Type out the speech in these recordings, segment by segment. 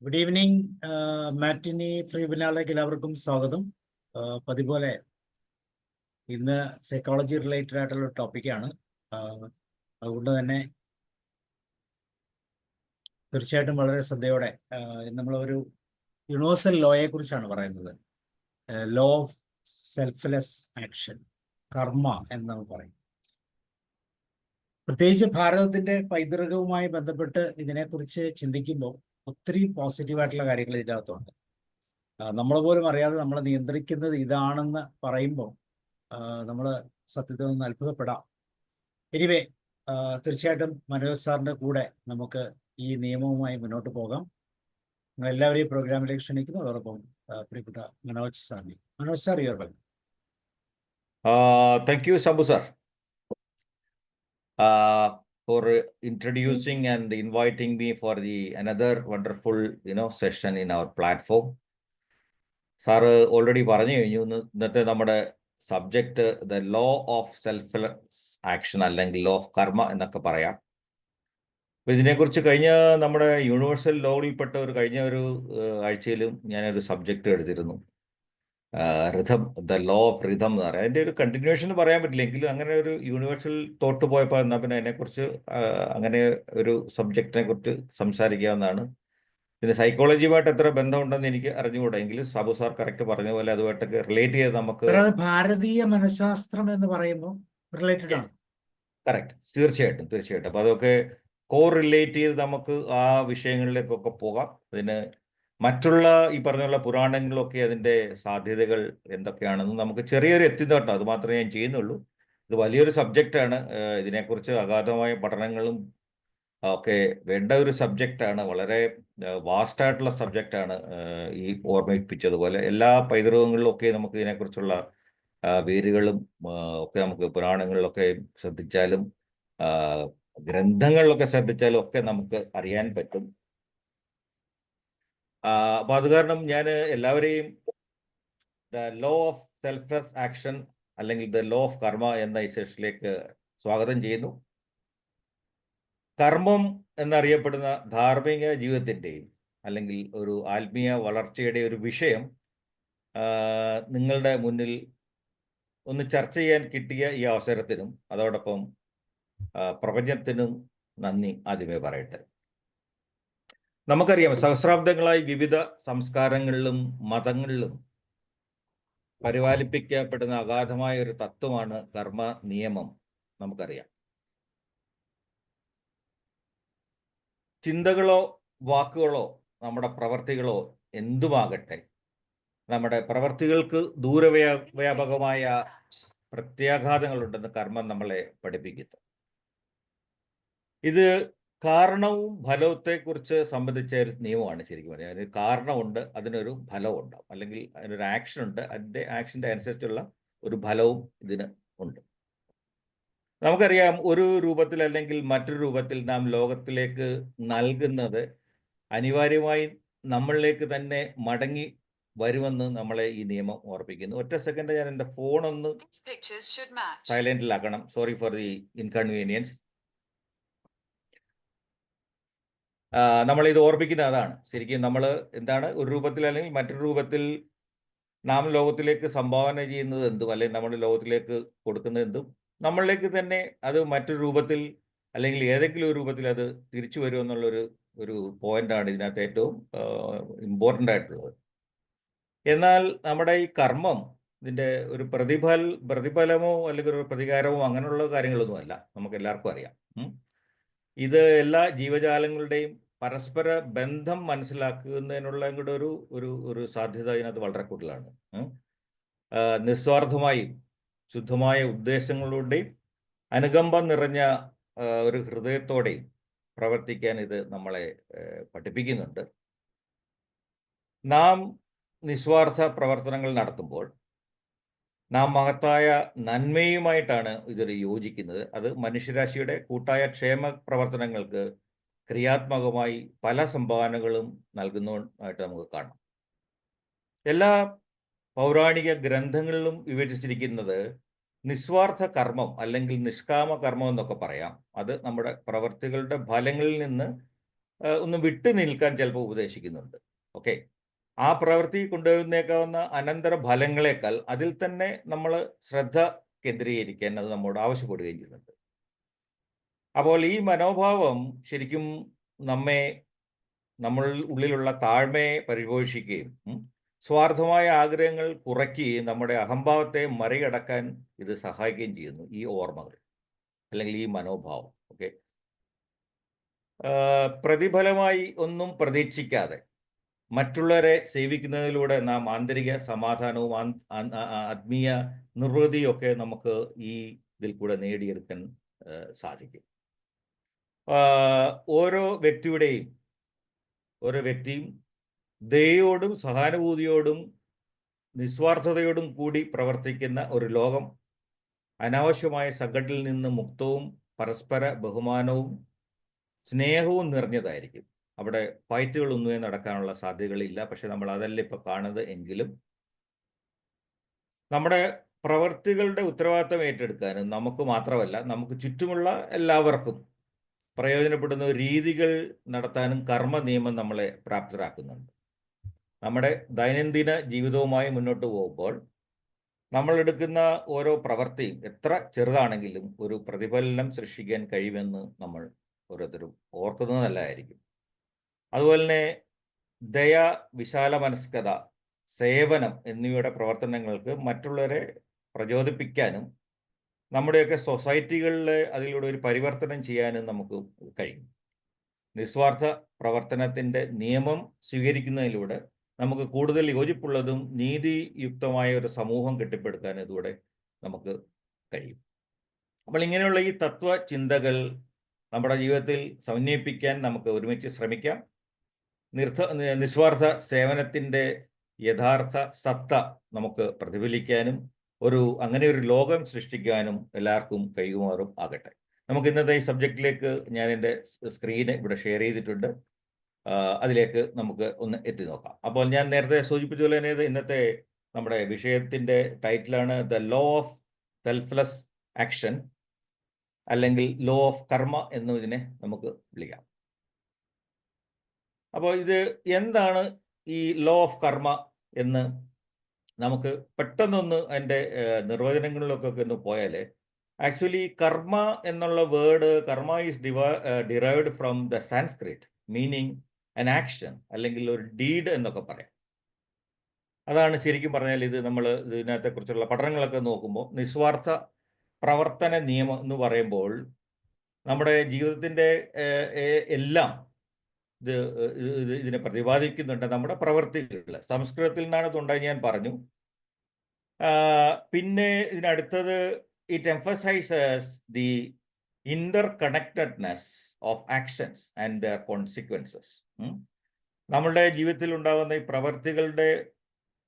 Good evening. Matinee free ബിനാലേക്ക് എല്ലാവർക്കും സ്വാഗതം. പതിപോലെ ഇന്ന് സൈക്കോളജി റിലേറ്റഡ് ആയിട്ടുള്ള ടോപ്പിക്കാണ്. അതുകൊണ്ട് തന്നെ തീർച്ചയായിട്ടും വളരെ ശ്രദ്ധയോടെ നമ്മളൊരു യൂണിവേഴ്സൽ ലോയെ കുറിച്ചാണ് പറയുന്നത്. ലോ ഓഫ് സെൽഫ്ലെസ് ആക്ഷൻ, കർമ്മ എന്ന് നമ്മൾ പറയും. പ്രത്യേകിച്ച് ഭാരതത്തിന്റെ പൈതൃകവുമായി ബന്ധപ്പെട്ട് ഇതിനെക്കുറിച്ച് ചിന്തിക്കുമ്പോൾ ഒത്തിരി പോസിറ്റീവായിട്ടുള്ള കാര്യങ്ങൾ ഇതിനകത്തുണ്ട്. നമ്മൾ പോലും അറിയാതെ നമ്മളെ നിയന്ത്രിക്കുന്നത് ഇതാണെന്ന് പറയുമ്പോൾ നമ്മൾ സത്യത്തിൽ നിന്ന് അത്ഭുതപ്പെടാം. എനിവേ, തീർച്ചയായിട്ടും മനോജ് സാറിൻ്റെ കൂടെ നമുക്ക് ഈ നിയമവുമായി മുന്നോട്ട് പോകാം. നിങ്ങളെല്ലാവരെയും പ്രോഗ്രാമിലേക്ക് ക്ഷണിക്കുന്നു. അതോടൊപ്പം പ്രിയപ്പെട്ട മനോജ് സാറിനെ. Manoj sir, your welcome. Thank you, Sabu sir, for introducing and inviting me for another wonderful, session in our platform. Sir already പറഞ്ഞു കഴിഞ്ഞു. ഇന്നത്തെ നമ്മുടെ subject the law of self action അല്ലെങ്കിൽ ലോ ഓഫ് കർമ്മ എന്നൊക്കെ പറയാം. അപ്പോൾ ഇതിനെക്കുറിച്ച് കഴിഞ്ഞ നമ്മുടെ യൂണിവേഴ്സൽ ലോയിൽപ്പെട്ട കഴിഞ്ഞ ഒരു ആഴ്ചയിലും ഞാനൊരു സബ്ജക്റ്റ് എടുത്തിരുന്നു. Rhythm, the law of rhythm എന്ന് പറയാം. അതിൻ്റെ ഒരു കണ്ടിന്യൂഷൻ എന്ന് പറയാൻ പറ്റില്ല, എങ്കിലും അങ്ങനെ ഒരു യൂണിവേഴ്സൽ തോട്ട് പോയപ്പോൾ എന്നാൽ പിന്നെ അതിനെക്കുറിച്ച് അങ്ങനെ ഒരു സബ്ജക്റ്റിനെ കുറിച്ച് സംസാരിക്കാവുന്നതാണ്. പിന്നെ സൈക്കോളജിയുമായിട്ട് എത്ര ബന്ധമുണ്ടെന്ന് എനിക്ക് അറിഞ്ഞുകൂടാ, എങ്കിലും സാബു സാർ കറക്റ്റ് പറഞ്ഞ പോലെ അതുമായിട്ടൊക്കെ റിലേറ്റ് ചെയ്ത് നമുക്ക് ഭാരതീയ മനഃശാസ്ത്രം എന്ന് പറയുമ്പോൾ റിലേറ്റഡ് ആണ്. കറക്റ്റ്, തീർച്ചയായിട്ടും. അപ്പോൾ അതൊക്കെ കോറിലേറ്റ് ചെയ്ത് നമുക്ക് ആ വിഷയങ്ങളിലേക്കൊക്കെ പോകാം. അതിന് മറ്റുള്ള ഈ പറഞ്ഞുള്ള പുരാണങ്ങളിലൊക്കെ അതിൻ്റെ സാധ്യതകൾ എന്തൊക്കെയാണെന്ന് നമുക്ക് ചെറിയൊരു എത്തിനോട്ടം അത് മാത്രമേ ഞാൻ ചെയ്യുന്നുള്ളൂ. ഇത് വലിയൊരു സബ്ജക്റ്റാണ്. ഇതിനെക്കുറിച്ച് അഗാധമായ പഠനങ്ങളും ഒക്കെ വേണ്ട ഒരു സബ്ജക്റ്റാണ്. വളരെ വാസ്റ്റായിട്ടുള്ള സബ്ജക്റ്റാണ്. ഈ ഓർമ്മിപ്പിച്ചതുപോലെ എല്ലാ പൈതൃകങ്ങളിലൊക്കെ നമുക്ക് ഇതിനെക്കുറിച്ചുള്ള വേരുകളും ഒക്കെ നമുക്ക് പുരാണങ്ങളിലൊക്കെ ശ്രദ്ധിച്ചാലും ഗ്രന്ഥങ്ങളിലൊക്കെ ശ്രദ്ധിച്ചാലും ഒക്കെ നമുക്ക് അറിയാൻ പറ്റും. അപ്പോൾ അത് കാരണം ഞാൻ എല്ലാവരെയും the law of selfless action അല്ലെങ്കിൽ ദ ലോ ഓഫ് കർമ്മ എന്ന ഈ സെഷനിലേക്ക് സ്വാഗതം ചെയ്യുന്നു. കർമ്മം എന്നറിയപ്പെടുന്ന ധാർമ്മിക ജീവിതത്തിൻ്റെയും അല്ലെങ്കിൽ ഒരു ആത്മീയ വളർച്ചയുടെ ഒരു വിഷയം നിങ്ങളുടെ മുന്നിൽ ഒന്ന് ചർച്ച ചെയ്യാൻ കിട്ടിയ ഈ അവസരത്തിനും അതോടൊപ്പം പ്രപഞ്ചത്തിനും നന്ദി ആദ്യമേ പറയട്ടെ. നമുക്കറിയാം, സഹസ്രാബ്ദങ്ങളായി വിവിധ സംസ്കാരങ്ങളിലും മതങ്ങളിലും പരിപാലിപ്പിക്കപ്പെടുന്ന അഗാധമായ ഒരു തത്വമാണ് കർമ്മ നിയമം. നമുക്കറിയാം, ചിന്തകളോ വാക്കുകളോ നമ്മുടെ പ്രവർത്തികളോ എന്തുമാകട്ടെ, നമ്മുടെ പ്രവർത്തികൾക്ക് ദൂരവ്യാപകമായ പ്രത്യാഘാതങ്ങളുണ്ടെന്ന് കർമ്മം നമ്മളെ പഠിപ്പിക്കുന്നു. ഇത് കാരണവും ഫലത്തെക്കുറിച്ച് സംബന്ധിച്ച ഒരു നിയമമാണ്. ശരിക്കും പറയാം, അതിന് കാരണമുണ്ട്, അതിനൊരു ഫലവും ഉണ്ടാവും, അല്ലെങ്കിൽ അതിനൊരു ആക്ഷൻ ഉണ്ട്, അതിൻ്റെ ആക്ഷൻ്റെ അനുസരിച്ചുള്ള ഒരു ഫലവും ഇതിന് ഉണ്ട്. നമുക്കറിയാം, ഒരു രൂപത്തിൽ അല്ലെങ്കിൽ മറ്റൊരു രൂപത്തിൽ നാം ലോകത്തിലേക്ക് നൽകുന്നത് അനിവാര്യമായി നമ്മളിലേക്ക് തന്നെ മടങ്ങി വരുമെന്ന് നമ്മളെ ഈ നിയമം ഓർപ്പിക്കുന്നു. ഒറ്റ സെക്കൻഡ്, ഞാൻ എൻ്റെ ഫോണൊന്ന് സൈലന്റിലാക്കണം. Sorry for the inconvenience. നമ്മളിത് ഓർപ്പിക്കുന്ന അതാണ്. ശരിക്കും നമ്മൾ എന്താണ്, ഒരു രൂപത്തിൽ അല്ലെങ്കിൽ മറ്റൊരു രൂപത്തിൽ നാം ലോകത്തിലേക്ക് സംഭാവന ചെയ്യുന്നത് എന്തും അല്ലെങ്കിൽ നമ്മൾ ലോകത്തിലേക്ക് കൊടുക്കുന്നത് എന്തും നമ്മളിലേക്ക് തന്നെ അത് മറ്റൊരു രൂപത്തിൽ അല്ലെങ്കിൽ ഏതെങ്കിലും ഒരു രൂപത്തിൽ അത് തിരിച്ചു വരുമെന്നുള്ളൊരു പോയിന്റാണ് ഇതിനകത്ത് ഏറ്റവും ഇമ്പോർട്ടൻ്റ് ആയിട്ടുള്ളത്. എന്നാൽ നമ്മുടെ ഈ കർമ്മം ഇതിൻ്റെ ഒരു പ്രതിഫലമോ അല്ലെങ്കിൽ ഒരു പ്രതികാരമോ അങ്ങനെയുള്ള കാര്യങ്ങളൊന്നുമല്ല. നമുക്ക് എല്ലാവർക്കും അറിയാം. ഇത് എല്ലാ ജീവജാലങ്ങളുടെയും പരസ്പര ബന്ധം മനസ്സിലാക്കുന്നതിനുള്ള കൂടെ ഒരു സാധ്യത ഇതിനകത്ത് വളരെ കൂടുതലാണ്. നിസ്വാർത്ഥമായും ശുദ്ധമായ ഉദ്ദേശങ്ങളുടെയും അനുകമ്പ നിറഞ്ഞ ഒരു ഹൃദയത്തോടെയും പ്രവർത്തിക്കാൻ ഇത് നമ്മളെ പഠിപ്പിക്കുന്നുണ്ട്. നാം നിസ്വാർത്ഥ പ്രവർത്തനങ്ങൾ നടത്തുമ്പോൾ നാം മഹത്തായ നന്മയുമായിട്ടാണ് ഇതിൽ യോജിക്കുന്നത്. അത് മനുഷ്യരാശിയുടെ കൂട്ടായ ക്ഷേമ പ്രവർത്തനങ്ങൾക്ക് ക്രിയാത്മകമായി പല സംഭാവനകളും നൽകുന്നതായിട്ട് നമുക്ക് കാണാം. എല്ലാ പൗരാണിക ഗ്രന്ഥങ്ങളിലും വിവരിച്ചിരിക്കുന്നത് നിസ്വാർത്ഥ കർമ്മം അല്ലെങ്കിൽ നിഷ്കാമ കർമ്മം എന്നൊക്കെ പറയാം. അത് നമ്മുടെ പ്രവർത്തികളുടെ ഫലങ്ങളിൽ നിന്ന് ഒന്ന് വിട്ടു നിൽക്കാൻ ചിലപ്പോൾ ഉപദേശിക്കുന്നുണ്ട്. ഓക്കെ, ആ പ്രവൃത്തി കൊണ്ടുവന്നേക്കാവുന്ന അനന്തര ഫലങ്ങളെക്കാൾ അതിൽ തന്നെ നമ്മൾ ശ്രദ്ധ കേന്ദ്രീകരിക്കാൻ അത് നമ്മോട് ആവശ്യപ്പെടുകയും ചെയ്യുന്നുണ്ട്. അപ്പോൾ ഈ മനോഭാവം ശരിക്കും നമ്മൾ ഉള്ളിലുള്ള താഴ്മയെ പരിപോഷിക്കുകയും സ്വാർത്ഥമായ ആഗ്രഹങ്ങൾ കുറയ്ക്കുകയും നമ്മുടെ അഹംഭാവത്തെ മറികടക്കാൻ ഇത് സഹായിക്കുകയും ചെയ്യുന്നു, ഈ ഓർമ്മകൾ അല്ലെങ്കിൽ ഈ മനോഭാവം. ഓക്കെ, പ്രതിഫലമായി ഒന്നും പ്രതീക്ഷിക്കാതെ മറ്റുള്ളവരെ സേവിക്കുന്നതിലൂടെ നാം ആന്തരിക സമാധാനവും ആത്മീയ നിർവൃതിയും ഒക്കെ നമുക്ക് ഈ ഇതിൽ കൂടെ നേടിയെടുക്കാൻ സാധിക്കും. ഓരോ വ്യക്തിയും ദയയോടും സഹാനുഭൂതിയോടും നിസ്വാർത്ഥതയോടും കൂടി പ്രവർത്തിക്കുന്ന ഒരു ലോകം അനാവശ്യമായ സംഘടനയിൽ നിന്ന് മുക്തവും പരസ്പര ബഹുമാനവും സ്നേഹവും നിറഞ്ഞതായിരിക്കും. അവിടെ ഫൈറ്റുകളൊന്നും നടക്കാനുള്ള സാധ്യതകളില്ല. പക്ഷെ നമ്മൾ അതല്ല ഇപ്പോൾ കാണുന്നത്. എങ്കിലും നമ്മുടെ പ്രവർത്തികളുടെ ഉത്തരവാദിത്തം ഏറ്റെടുക്കാനും നമുക്ക് മാത്രമല്ല നമുക്ക് ചുറ്റുമുള്ള എല്ലാവർക്കും പ്രയോജനപ്പെടുന്ന രീതികൾ നടത്താനും കർമ്മ നിയമം നമ്മളെ പ്രാപ്തരാക്കുന്നുണ്ട്. നമ്മുടെ ദൈനംദിന ജീവിതവുമായി മുന്നോട്ട് പോകുമ്പോൾ നമ്മൾ എടുക്കുന്ന ഓരോ പ്രവൃത്തിയും എത്ര ചെറുതാണെങ്കിലും ഒരു പ്രതിഫലനം സൃഷ്ടിക്കാൻ കഴിയുമെന്ന് നമ്മൾ ഓരോരുത്തരും ഓർക്കുന്നത് നല്ലതായിരിക്കും. അതുപോലെ തന്നെ ദയ, വിശാല മനസ്കത, സേവനം എന്നിവയുടെ പ്രവർത്തനങ്ങൾക്ക് മറ്റുള്ളവരെ പ്രചോദിപ്പിക്കാനും നമ്മുടെയൊക്കെ സൊസൈറ്റികളിൽ അതിലൂടെ ഒരു പരിവർത്തനം ചെയ്യാനും നമുക്ക് കഴിയും. നിസ്വാർത്ഥ പ്രവർത്തനത്തിൻ്റെ നിയമം സ്വീകരിക്കുന്നതിലൂടെ നമുക്ക് കൂടുതൽ യോജിപ്പുള്ളതും നീതിയുക്തമായ ഒരു സമൂഹം കെട്ടിപ്പടുക്കാൻ ഇതൂടെ നമുക്ക് കഴിയും. അപ്പോൾ ഇങ്ങനെയുള്ള ഈ തത്വചിന്തകൾ നമ്മുടെ ജീവിതത്തിൽ സമന്വയിപ്പിക്കാൻ നമുക്ക് ഒരുമിച്ച് ശ്രമിക്കാം. നിസ്വാർത്ഥ സേവനത്തിൻ്റെ യഥാർത്ഥ സത്ത നമുക്ക് പ്രതിഫലിക്കാനും അങ്ങനെ ഒരു ലോകം സൃഷ്ടിക്കാനും എല്ലാവർക്കും കഴിയുമാറും ആകട്ടെ. നമുക്ക് ഇന്നത്തെ ഈ സബ്ജക്റ്റിലേക്ക് ഞാൻ എൻ്റെ സ്ക്രീന് ഇവിടെ ഷെയർ ചെയ്തിട്ടുണ്ട്. അതിലേക്ക് നമുക്ക് ഒന്ന് എത്തി നോക്കാം. അപ്പോൾ ഞാൻ നേരത്തെ സൂചിപ്പിച്ചതുപോലെ തന്നെ ഇന്നത്തെ നമ്മുടെ വിഷയത്തിൻ്റെ ടൈറ്റിലാണ് the law of selfless action, അല്ലെങ്കിൽ ലോ ഓഫ് കർമ്മ എന്നും ഇതിനെ നമുക്ക് വിളിക്കാം. അപ്പോൾ ഇത് എന്താണ് ഈ ലോ ഓഫ് കർമ്മ എന്ന് നമുക്ക് പെട്ടെന്നൊന്ന് അതിൻ്റെ നിർവചനങ്ങളിലൊക്കെ ഒന്ന് പോയാൽ, ആക്ച്വലി കർമ്മ എന്നുള്ള വേർഡ്, കർമ്മ is derived from the Sanskrit meaning an action അല്ലെങ്കിൽ ഒരു ഡീഡ് എന്നൊക്കെ പറയാം. അതാണ് ശരിക്കും പറഞ്ഞാൽ ഇത് നമ്മൾ ഇതിനകത്തെക്കുറിച്ചുള്ള പഠനങ്ങളൊക്കെ നോക്കുമ്പോൾ നിസ്വാർത്ഥ പ്രവർത്തന നിയമം എന്ന് പറയുമ്പോൾ നമ്മുടെ ജീവിതത്തിൻ്റെ എല്ലാം ഇതിനെ പ്രതിപാദിക്കുന്നുണ്ട്. നമ്മുടെ പ്രവൃത്തികൾ സംസ്കൃതത്തിൽ നിന്നാണ് ഇതുണ്ടായി, ഞാൻ പറഞ്ഞു. പിന്നെ ഇതിനടുത്തത് it emphasises the interconnectedness of actions and their consequences. നമ്മളുടെ ജീവിതത്തിൽ ഉണ്ടാകുന്ന ഈ പ്രവർത്തികളുടെ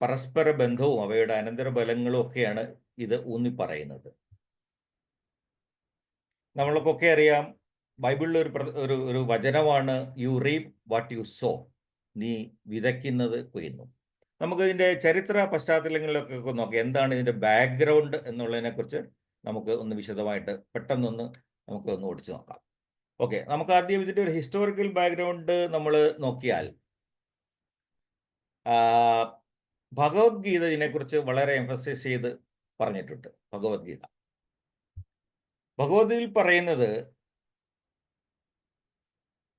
പരസ്പര ബന്ധവും അവയുടെ അനന്തരഫലങ്ങളും ഒക്കെയാണ് ഇത് ഊന്നി പറയുന്നത്. നമ്മൾക്കൊക്കെ അറിയാം, ബൈബിളിലെ ഒരു വചനമാണ് U reap what you so, നീ വിതയ്ക്കുന്നത് കൊയ്യുന്നു. നമുക്കിതിൻ്റെ ചരിത്ര പശ്ചാത്തലങ്ങളിലൊക്കെ നോക്കാം എന്താണ് ഇതിൻ്റെ ബാക്ക്ഗ്രൗണ്ട് എന്നുള്ളതിനെക്കുറിച്ച് നമുക്ക് ഒന്ന് വിശദമായിട്ട് പെട്ടെന്നൊന്ന് നമുക്ക് ഒന്ന് ഓടിച്ചു നോക്കാം. ഓക്കെ, നമുക്ക് ആദ്യം ഇതിൻ്റെ ഒരു ഹിസ്റ്റോറിക്കൽ ബാക്ക്ഗ്രൗണ്ട് നമ്മൾ നോക്കിയാൽ ഭഗവത്ഗീത ഇതിനെക്കുറിച്ച് വളരെ എംഫസൈസ് ചെയ്ത് പറഞ്ഞിട്ടുണ്ട്. ഭഗവത്ഗീതയിൽ പറയുന്നത്,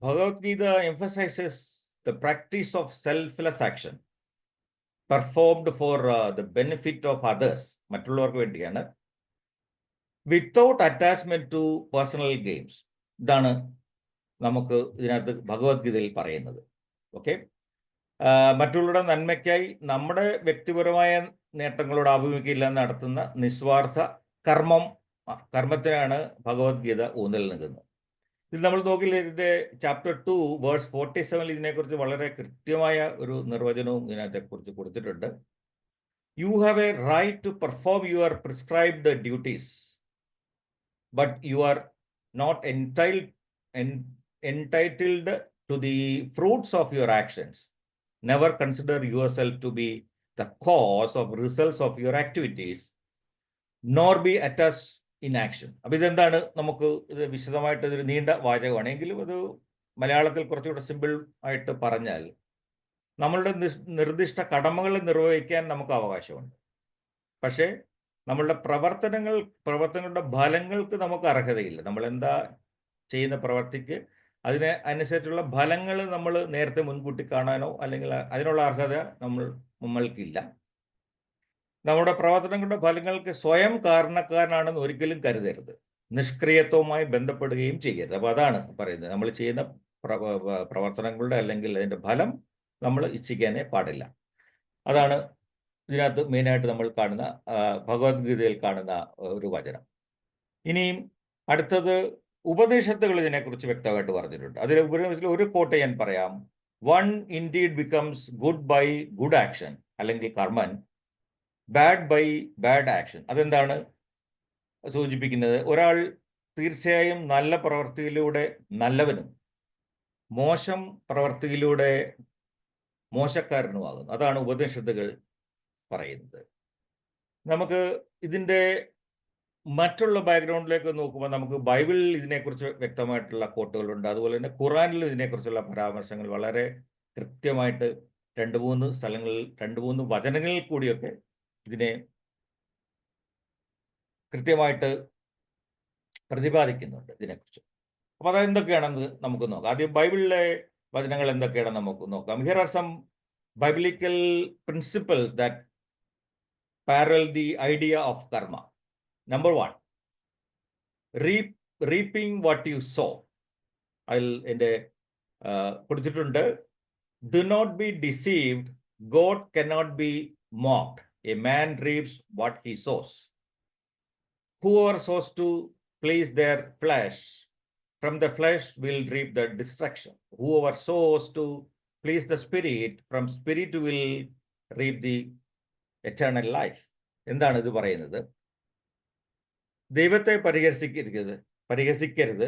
Bhagavad Gita emphasizes the practice of selfless action performed for the benefit of others, മറ്റുള്ളവർക്ക് വേണ്ടിയാണ്, without attachment to personal games. ഇതാണ് നമുക്ക് ഇതിനകത്ത് ഭഗവത്ഗീതയിൽ പറയുന്നത്. ഓക്കെ, മറ്റുള്ളവരുടെ നന്മയ്ക്കായി നമ്മുടെ വ്യക്തിപരമായ നേട്ടങ്ങളോട് ആഭിമുഖ്യമില്ലാതെ നടത്തുന്ന നിസ്വാർത്ഥ കർമ്മത്തിനാണ് ഭഗവത്ഗീത ഊന്നൽ നൽകുന്നത്. ഇത് നമ്മൾ നോക്കില്ല, ഇതിൻ്റെ ചാപ്റ്റർ 2 വേഴ്സ് 47 ഇതിനെക്കുറിച്ച് വളരെ കൃത്യമായ ഒരു നിർവചനവും ഇതിനകത്തെക്കുറിച്ച് കൊടുത്തിട്ടുണ്ട്. You have a right to perform your prescribed duties, but you are not entitled to the fruits of your actions. Never consider yourself to be the cause of results of your activities, nor be attached in action. അപ്പോൾ ഇതെന്താണ്, നമുക്ക് ഇത് വിശദമായിട്ട് ഇതൊരു നീണ്ട വാചകമാണ്, എങ്കിലും അത് മലയാളത്തിൽ കുറച്ചുകൂടെ സിമ്പിൾ ആയിട്ട് പറഞ്ഞാൽ, നമ്മളുടെ നിർദ്ദിഷ്ട കടമകൾ നിർവഹിക്കാൻ നമുക്ക് അവകാശമുണ്ട്. പക്ഷേ നമ്മളുടെ പ്രവർത്തനങ്ങളുടെ ഫലങ്ങൾക്ക് നമുക്ക് അർഹതയില്ല. നമ്മൾ എന്താ ചെയ്യുന്ന പ്രവർത്തിക്ക് അതിന് അനുസരിച്ചുള്ള ഫലങ്ങൾ നമ്മൾ നേരത്തെ മുൻകൂട്ടി കാണാനോ അല്ലെങ്കിൽ അതിനുള്ള അർഹത നമ്മൾക്കില്ല. നമ്മുടെ പ്രവർത്തനങ്ങളുടെ ഫലങ്ങൾക്ക് സ്വയം കാരണക്കാരനാണെന്ന് ഒരിക്കലും കരുതരുത്. നിഷ്ക്രിയത്വവുമായി ബന്ധപ്പെടുകയും ചെയ്യരുത്. അപ്പോൾ അതാണ് പറയുന്നത്, നമ്മൾ ചെയ്യുന്ന പ്രവർത്തനങ്ങളുടെ അല്ലെങ്കിൽ അതിൻ്റെ ഫലം നമ്മൾ ഇച്ഛിക്കാനേ പാടില്ല. അതാണ് ഇതിനകത്ത് മെയിനായിട്ട് നമ്മൾ കാണുന്ന ഭഗവത്ഗീതയിൽ കാണുന്ന ഒരു വചനം. ഇനിയും അടുത്തത് ഉപനിഷത്തുകൾ ഇതിനെക്കുറിച്ച് വ്യക്തമായിട്ട് പറഞ്ഞിട്ടുണ്ട്. അതിൽ ഉപനിഷത്തിൽ ഒരു കോട്ട് ഞാൻ പറയാം. One indeed becomes good bye good action, അല്ലെങ്കിൽ കർമ്മൻ, ബാഡ് ബൈ ബാഡ് ആക്ഷൻ. അതെന്താണ് സൂചിപ്പിക്കുന്നത്? ഒരാൾ തീർച്ചയായും നല്ല പ്രവൃത്തിയിലൂടെ നല്ലവനും മോശം പ്രവൃത്തിയിലൂടെ മോശക്കാരനുമാകുന്നു. അതാണ് ഉപനിഷത്തുകൾ പറയുന്നത്. നമുക്ക് ഇതിൻ്റെ മറ്റുള്ള ബാക്ക്ഗ്രൗണ്ടിലേക്ക് നോക്കുമ്പോൾ നമുക്ക് ബൈബിളിൽ ഇതിനെക്കുറിച്ച് വ്യക്തമായിട്ടുള്ള കോട്ടുകളുണ്ട്. അതുപോലെ തന്നെ ഖുറാനിലും ഇതിനെക്കുറിച്ചുള്ള പരാമർശങ്ങൾ വളരെ കൃത്യമായിട്ട് 2-3 സ്ഥലങ്ങളിൽ 2-3 വചനങ്ങളിൽ കൂടിയൊക്കെ ഇതിനെ കൃത്യമായിട്ട് പ്രതിപാദിക്കുന്നുണ്ട് ഇതിനെക്കുറിച്ച്. അപ്പോൾ അതെന്തൊക്കെയാണെന്ന് നമുക്ക് നോക്കാം. ആദ്യം ബൈബിളിലെ വചനങ്ങൾ എന്തൊക്കെയാണെന്ന് നമുക്ക് നോക്കാം. Here are some biblical principles that parallel the idea of karma. Number 1, reaping what you sow. അതിൽ എൻ്റെ കൊടുത്തിട്ടുണ്ട്, do not be deceived, God cannot be mocked. A man reaps what he sows. Whoever sows to please their flesh, from the flesh will reap the destruction. Whoever sows to please the spirit, from spirit will reap the eternal life. എന്താണ് ഇത് പറയുന്നത്? ദൈവത്തെ പരിഹസിക്കരുത്.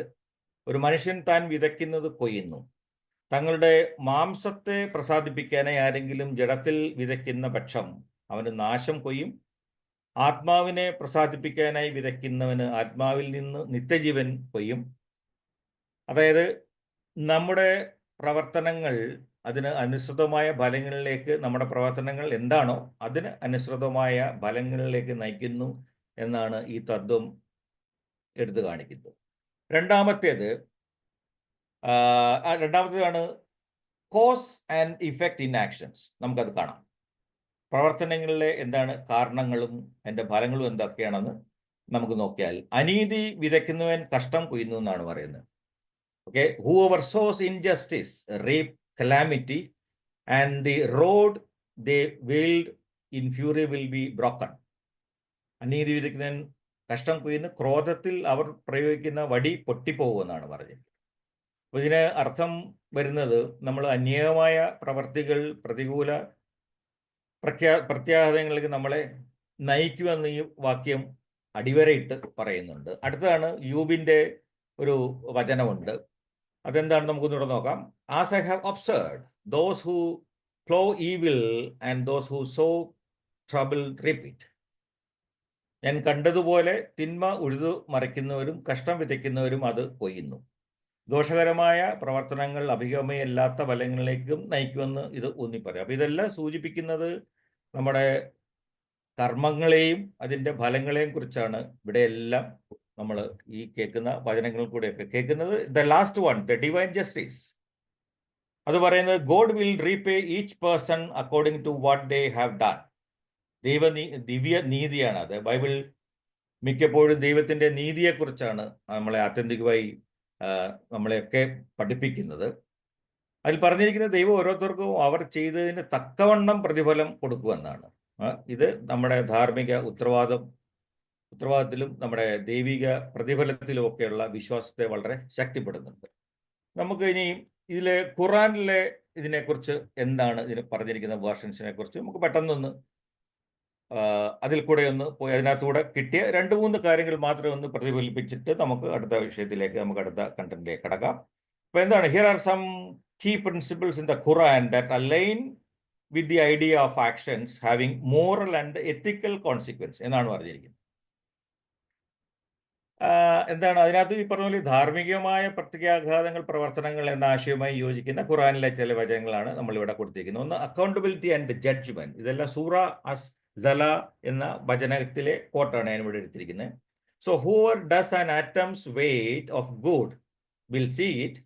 ഒരു മനുഷ്യൻ താൻ വിതയ്ക്കുന്നത് കൊയ്യുന്നു. തങ്ങളുടെ മാംസത്തെ പ്രസാദിപ്പിക്കാനായി ആരെങ്കിലും ജഡത്തിൽ വിതയ്ക്കുന്ന പക്ഷം അവന് നാശം കൊയ്യും. ആത്മാവിനെ പ്രസാദിപ്പിക്കാനായി വിതയ്ക്കുന്നവന് ആത്മാവിൽ നിന്ന് നിത്യജീവൻ കൊയ്യും. അതായത് നമ്മുടെ പ്രവർത്തനങ്ങൾ അതിന് അനുസൃതമായ ഫലങ്ങളിലേക്ക്, നമ്മുടെ പ്രവർത്തനങ്ങൾ എന്താണോ അതിന് അനുസൃതമായ ഫലങ്ങളിലേക്ക് നയിക്കുന്നു എന്നാണ് ഈ തത്വം എടുത്തു കാണിക്കുന്നത്. രണ്ടാമത്തേതാണ് cause and effect in actions. നമുക്കത് കാണാം. പ്രവർത്തനങ്ങളിലെ എന്താണ് കാരണങ്ങളും അതിൻ്റെ ഫലങ്ങളും എന്തൊക്കെയാണെന്ന് നമുക്ക് നോക്കിയാൽ, അനീതി വിതയ്ക്കുന്നവൻ കഷ്ടം കൊയ്യുന്നു എന്നാണ് പറയുന്നത്. Okay, whoever sows injustice reap calamity, and the road they wield in fury will be broken. അനീതി വിതയ്ക്കുന്നവൻ കഷ്ടം കൊയ്യുന്നു, ക്രോധത്തിൽ അവർ പ്രയോഗിക്കുന്ന വടി പൊട്ടിപ്പോകുമെന്നാണ് പറഞ്ഞത്. അപ്പോൾ ഇതിന് അർത്ഥം വരുന്നത്, നമ്മൾ അന്യായമായ പ്രവർത്തികൾ, പ്രതികൂല പ്രത്യാഘാതങ്ങളിലേക്ക് നമ്മളെ നയിക്കുമെന്ന് ഈ വാക്യം അടിവരയിട്ട് പറയുന്നുണ്ട്. അടുത്തതാണ് യൂബിൻ്റെ ഒരു വചനമുണ്ട്. അതെന്താണ് നമുക്കൊന്നുകൂടെ നോക്കാം. As I have observed, those who plough evil and those who so trouble rip it. ഞാൻ കണ്ടതുപോലെ തിന്മ ഉഴുതു മറിക്കുന്നവരും കഷ്ടം വിതയ്ക്കുന്നവരും അത് കൊയ്യുന്നു. ദോഷകരമായ പ്രവർത്തനങ്ങൾ അഭികാമ്യമല്ലാത്ത ഫലങ്ങളിലേക്കും നയിക്കുമെന്ന് ഇത് ഊന്നിപ്പറയും. അപ്പോൾ ഇതെല്ലാം സൂചിപ്പിക്കുന്നത് നമ്മുടെ കർമ്മങ്ങളെയും അതിൻ്റെ ഫലങ്ങളെയും കുറിച്ചാണ്. ഇവിടെയെല്ലാം നമ്മൾ ഈ കേൾക്കുന്ന വചനങ്ങൾ കൂടെയൊക്കെ കേൾക്കുന്നത്. The last one, the divine justice, അത് പറയുന്നത് God will repay each person according to what they have done. ദിവ്യ നീതിയാണ് അത്. ബൈബിൾ മിക്കപ്പോഴും ദൈവത്തിൻ്റെ നീതിയെക്കുറിച്ചാണ് നമ്മളെ ആത്യന്തികമായി നമ്മളെയൊക്കെ പഠിപ്പിക്കുന്നത്. അതിൽ പറഞ്ഞിരിക്കുന്നത് ദൈവം ഓരോരുത്തർക്കും അവർ ചെയ്തതിന് തക്കവണ്ണം പ്രതിഫലം കൊടുക്കുമെന്നാണ്. ഇത് നമ്മുടെ ധാർമ്മിക ഉത്തരവാദിത്തത്തിലും നമ്മുടെ ദൈവിക പ്രതിഫലത്തിലുമൊക്കെയുള്ള വിശ്വാസത്തെ വളരെ ശക്തിപ്പെടുന്നുണ്ട്. നമുക്ക് ഇനി ഇതിലെ ഖുറാനിലെ ഇതിനെക്കുറിച്ച് എന്താണ് ഇതിന് പറഞ്ഞിരിക്കുന്ന വേർഷൻസിനെ കുറിച്ച് നമുക്ക് പെട്ടെന്നൊന്ന് അതിൽ കൂടെ ഒന്ന് പോയി അതിനകത്തൂടെ കിട്ടിയ 2-3 കാര്യങ്ങൾ മാത്രമേ ഒന്ന് പ്രതിഫലിപ്പിച്ചിട്ട് നമുക്ക് അടുത്ത വിഷയത്തിലേക്ക്, നമുക്ക് അടുത്ത കണ്ടന്റിലേക്ക് കടക്കാം. അപ്പോൾ എന്താണ്, here are some key principles in the Quran that align with the idea of actions having moral and ethical consequence എന്നാണ് പറഞ്ഞിരിക്കുന്നത്. എന്താണ് അതിനകത്ത് ഈ പറഞ്ഞ പോലെ ധാർമ്മികമായ പ്രത്യാഘാതങ്ങൾ പ്രവർത്തനങ്ങൾ എന്ന ആശയവുമായി യോജിക്കുന്ന ഖുറാനിലെ ചില വചനങ്ങളാണ് നമ്മളിവിടെ കൊടുത്തിരിക്കുന്നത്. ഒന്ന് അക്കൗണ്ടബിലിറ്റി ആൻഡ് ജഡ്ജ്മെന്റ്. ഇതെല്ലാം സൂറ അസ് സല എന്ന വചനത്തിലെ കോട്ടാണ് ഞാൻ ഇവിടെ എടുത്തിരിക്കുന്നത്. So whoever does an atom's weight of good will see it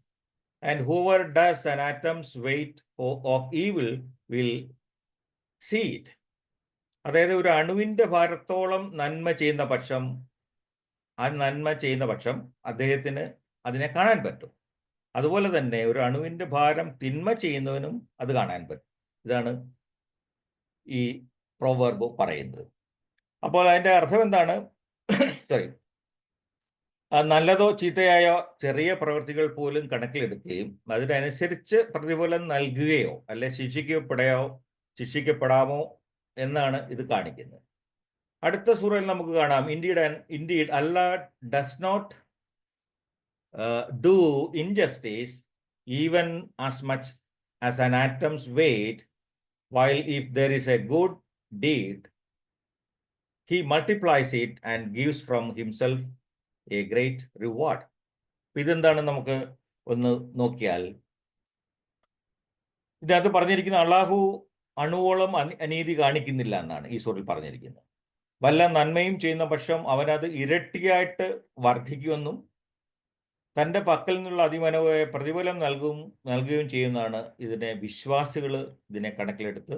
and whoever does an atom's weight of evil will see it. അതായത് ഒരു അണുവിൻ്റെ ഭാരത്തോളം നന്മ ചെയ്യുന്ന പക്ഷം അദ്ദേഹത്തിന് അതിനെ കാണാൻ പറ്റും. അതുപോലെ തന്നെ ഒരു അണുവിൻ്റെ ഭാരം തിന്മ ചെയ്യുന്നവനും അത് കാണാൻ പറ്റും. ഇതാണ് ഈ പ്രൊവർബ് പറയുന്നത്. അപ്പോൾ അതിൻ്റെ അർത്ഥം എന്താണ്? സോറി, നല്ലതോ ചീത്തയായോ ചെറിയ പ്രവൃത്തികൾ പോലും കണക്കിലെടുക്കുകയും അതിനനുസരിച്ച് പ്രതിഫലം നൽകുകയോ അല്ലെ ശിക്ഷിക്കപ്പെടാമോ എന്നാണ് ഇത് കാണിക്കുന്നത്. അടുത്ത സൂറയിൽ നമുക്ക് കാണാം, indeed Allah does not do injustice even as much as an atom's weight, while if there is a good deed he multiplies it and gives from himself a great reward. ഇതെന്താണ് നമുക്ക് ഒന്ന് നോക്കിയാൽ ഇതിനകത്ത് പറഞ്ഞിരിക്കുന്ന അള്ളാഹു അണുവോളം അനീതി കാണിക്കുന്നില്ല എന്നാണ് ഈ സൂറയിൽ പറഞ്ഞിരിക്കുന്നത്. വല്ല നന്മയും ചെയ്യുന്ന പക്ഷം അവനത് ഇരട്ടിയായിട്ട് വർദ്ധിക്കുമെന്നും തൻ്റെ പക്കൽ നിന്നുള്ള അതിമനോഹരമായ പ്രതിഫലം നൽകുകയും ചെയ്യുന്നതാണ്. വിശ്വാസികൾ ഇതിനെ കണക്കിലെടുത്ത്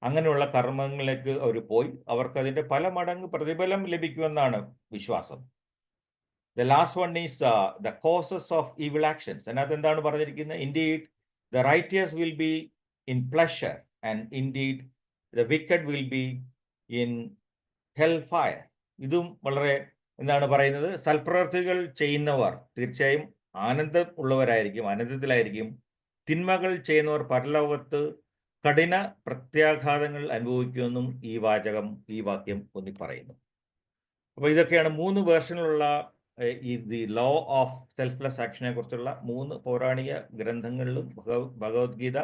അങ്ങനെയുള്ള കർമ്മങ്ങളിലേക്ക് അവർ പോയി അവർക്കതിൻ്റെ പല മടങ്ങ് പ്രതിഫലം ലഭിക്കുമെന്നാണ് വിശ്വാസം. The last one is the causes of evil actions. അതിനകത്ത് എന്താണ് പറഞ്ഞിരിക്കുന്നത്? Indeed the righteous will be in pleasure and indeed the wicked will be in hell fire. ഇതും വളരെ എന്താണ് പറയുന്നത്? സൽപ്രവർത്തികൾ ചെയ്യുന്നവർ തീർച്ചയായും ആനന്ദത്തിലായിരിക്കും. തിന്മകൾ ചെയ്യുന്നവർ പരലോകത്ത് കഠിന പ്രത്യാഘാതങ്ങൾ അനുഭവിക്കുമെന്നും ഈ വാക്യം ഊന്നി പറയുന്നു. അപ്പോൾ ഇതൊക്കെയാണ് 3 വേർഷനിലുള്ള ദി ലോ ഓഫ് സെൽഫ്ലെസ് ആക്ഷനെ കുറിച്ചുള്ള 3 പൗരാണിക ഗ്രന്ഥങ്ങളിലും ഭഗവത്ഗീത,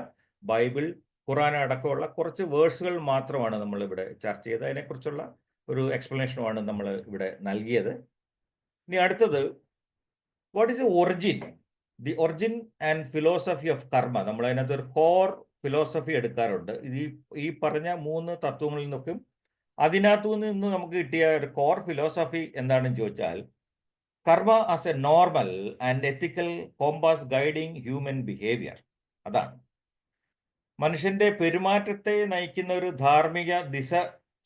ബൈബിൾ, ഖുറാൻ അടക്കമുള്ള കുറച്ച് വേഴ്സുകൾ മാത്രമാണ് നമ്മളിവിടെ ചർച്ച ചെയ്ത് അതിനെക്കുറിച്ചുള്ള ഒരു എക്സ്പ്ലനേഷനുമാണ് നമ്മൾ ഇവിടെ നൽകിയത്. ഇനി അടുത്തത്, what is the origin and philosophy of കർമ്മ. നമ്മൾ അതിനകത്ത് ഒരു കോർ ഫിലോസഫി എടുക്കാറുണ്ട്. ഈ പറഞ്ഞ 3 തത്വങ്ങളിൽ നിന്നൊക്കെ അതിനകത്തു നിന്ന് നമുക്ക് കിട്ടിയ ഒരു കോർ ഫിലോസഫി എന്താണെന്ന് ചോദിച്ചാൽ, കർമ്മ as A normal and ethical compass guiding human behaviour. അതാണ് മനുഷ്യന്റെ പെരുമാറ്റത്തെ നയിക്കുന്ന ഒരു ധാർമ്മിക ദിശ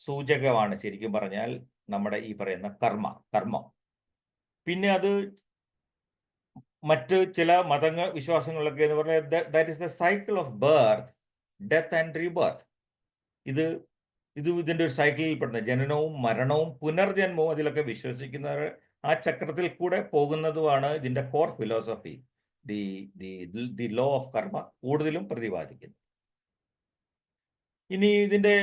സൂചകമാണ് ശരിക്കും പറഞ്ഞാൽ നമ്മുടെ ഈ പറയുന്ന കർമ്മം. പിന്നെ അത് മറ്റ് ചില വിശ്വാസങ്ങളിലൊക്കെ എന്ന് പറഞ്ഞാൽ that is the cycle of birth, death and rebirth. ഇതിൻ്റെ ഒരു സൈക്കിളിൽ പെടുന്ന ജനനവും മരണവും പുനർജന്മവും അതിലൊക്കെ വിശ്വസിക്കുന്നവർ ആ ചക്രത്തിൽ കൂടെ പോകുന്നതുമാണ് ഇതിൻ്റെ core philosophy, the law of കർമ്മ കൂടുതലും പ്രതിപാദിക്കുന്നത്. ഇനി ഇതിന്റെ